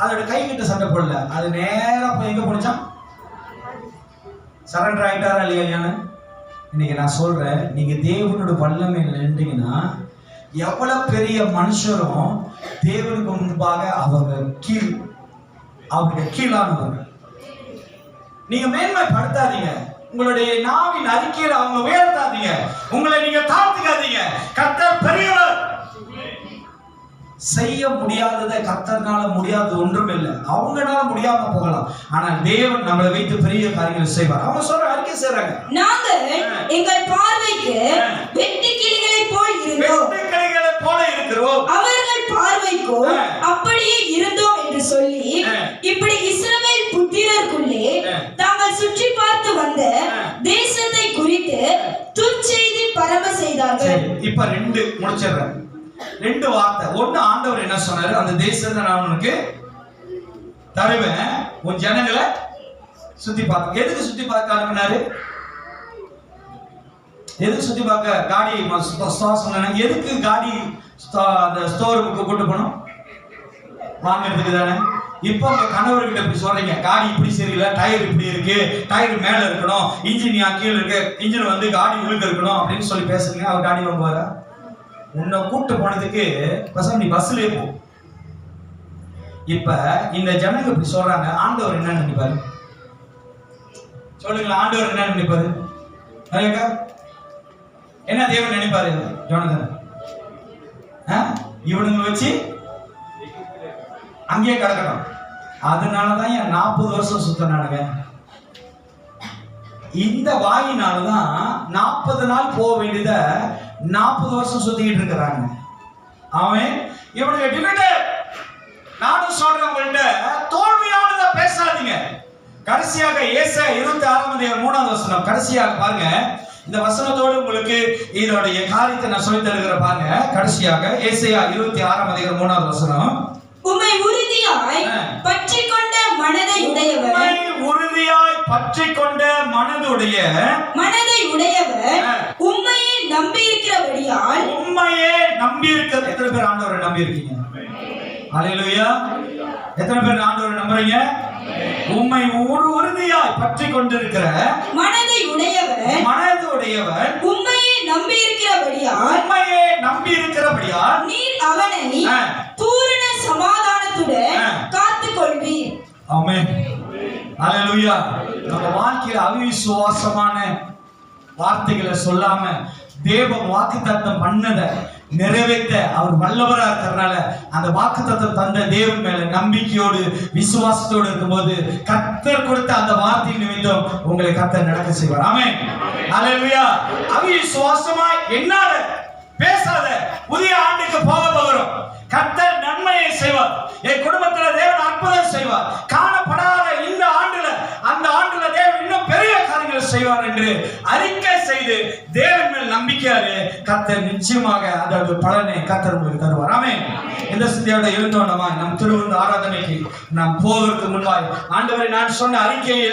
அதோட கை கிட்ட சண்டை போடல. அது நேரா போய் எங்க போடுச்சான்? சரண்டர் ஆயிட்டாரா இல்லையா யானை? இன்னைக்கு நான் சொல்றேன், நீங்க தேவனோட வல்லமையில நின்றீங்கன்னா எவ்வளவு பெரிய மனுஷரும் தேவனுக்கு முன்பாக அவங்க கீழானவர்கள். நீங்க மேன்மைப்படுத்தாதீங்க, உங்களுடைய நாவின் அறிக்கையில அவங்க உயர்த்தாதீங்க, உங்களை நீங்க தாழ்த்துக்காதீங்க. கர்த்தர் பெரியவர். செய்ய முடியாததை கர்த்தர்னால முடியாது ஒன்றும் இல்லை. அவங்களால முடியாம போகலாம், ஆனால் தேவன் நம்மளை வைத்து பெரிய காரியங்களை செய்வார். அவங்க சொல்ற அறிக்கை செய்றாங்க, நாங்கள் எங்கள் பார்வைக்கு வெட்டு கிளிகளை போல் இருக்கிறோம், அவர்கள் பார்வைக்கு அப்படியே இருந்தோம் என்று சொல்லி இப்படி இஸ்ரவேல் புத்திரருக்குள்ளே தாங்கள் சுற்றி பார்த்து வந்த தேசத்தை குறித்து துர்ச்செய்தி பரவ செய்தார்கள். இப்ப 2 முடிச்சிடுறேன். 2 வார்த்தை. ஒண்ணு, ஆண்டவர் என்ன சொன்னாரு? அந்த தேசத்தை நான் உனக்கு தருவேன், உன் ஜனங்களை சுத்தி பார்க்க. எதுக்கு சுத்தி பார்க்க அனுப்பினாரு? எதுக்கு சுத்தி பார்க்க? காடி சொன்னாங்க. எதுக்கு காடி அந்த ஸ்டோருக்கு கூட்டு போனோம்? வாங்கிறதுக்கு தானே. இப்போ உங்க கணவர்கிட்ட இப்படி சொல்றீங்க, காடி இப்படி சரியில்லை, டயர் இப்படி இருக்கு, டயர் மேல இருக்கணும், இன்ஜின் கீழே இருக்கு, இன்ஜின் காடி உழுக்க இருக்கணும் அப்படின்னு சொல்லி பேசுறீங்க. அவர் காடி வாங்குவாரா? உன்னை கூட்டு போனதுக்கு பசங்க நீ பஸ்லயே போ. இப்ப இந்த ஜனங்க இப்படி சொல்றாங்க, ஆண்டவர் என்ன நினைப்பாரு? சொல்லுங்களா, ஆண்டவர் என்ன நினைப்பாரு? என்ன தேவன் நினைப்பாரு? ஜோனதன் இவனுங்க வச்சு அங்கேயே கிடக்கணும். அதனாலதான் என் 40 வருஷம் சுத்தினானுங்க. இந்த வாயினாலதான் 40 நாள் போக வேண்டியத 40 வருஷம் சுத்திக்கிட்டு இருக்கிறாங்க. அவன் இவனுக்கு டிபேட். நானும் சொல்றேன் உங்கள்கிட்ட, தோல்வியானத பேசாதீங்க. கடைசியாக ஏசாயா 26:3 வசனம் கடைசியாக பாருங்க. இந்த வசனத்தோடு உங்களுக்கு இதோடைய காரியத்தை நான் சொல்லி தருகிற பாருங்க. கடைசியாக ஏசாயா 26:3 வசனம். உம்மை உறுதியாய் பற்றிக்கொண்ட மனதை உடையவர், உறுதியாய் பற்றிக்கொண்ட மனதை உடையவர் உம்மையே நம்பி இருக்கிறபடியால். உம்மையே நம்பி இருக்கிற. எத்தனை பேர் ஆண்டவரை நம்பி இருக்கீங்க? ஹல்லேலூயா. எத்தனை பேர் ஆண்டவரை நம்புறீங்க? உம்மை உறுதியாய் பற்றி கொண்டிருக்கிற மனதை உடையவர் உம்மையே நம்பி இருக்கிறபடியால் நீர் அவனை பூரண சமாதானத்துடன் காத்துக் கொள்வீர். ஆமென். ஹல்லேலூயா. நம்ம வாழ்க்கையில அவிசுவாசமான வார்த்தைகளை சொல்லாம தேவ வாக்குத்தத்தம் பண்ணத நிறைவேற்ற அவர் வல்லவரா இருக்கிறனால அந்த வாக்குத்தத்தம் தந்த தேவன் மேல நம்பிக்கையோடு விசுவாசத்தோடு இருக்கும்போது கர்த்தர் கொடுத்த அந்த வார்த்தை நிமித்தம் உங்களை கர்த்தர் நடக்க செய்வார். ஆமென். ஹல்லேலூயா. அவிசுவாசமாய் என்னால பேசாத, புதிய ஆண்டுக்கு போக போகிறோம். கர்த்தர் நன்மையை செய்வார். என் குடும்பத்துல தேவன் அற்புதம் செய்வார். காணப்படாத இந்த ஆண்டுல அந்த ஆண்டுல தேவன் இன்னும் பெரிய காரியங்களை செய்வார் என்று அறிக்கை செய்து தேவன் மேல் நம்பிக்கையாரு கர்த்தர் நிச்சயமாக அதோட பலனை கர்த்தர் உங்களுக்கு தருவார். ஆமென். இந்த சிந்தையோட இருந்தோம். நம் திருவிருந்து ஆராதனைக்கு நாம் போவதற்கு முன்பாய் ஆண்டவரை நான் சொன்ன அறிக்கையை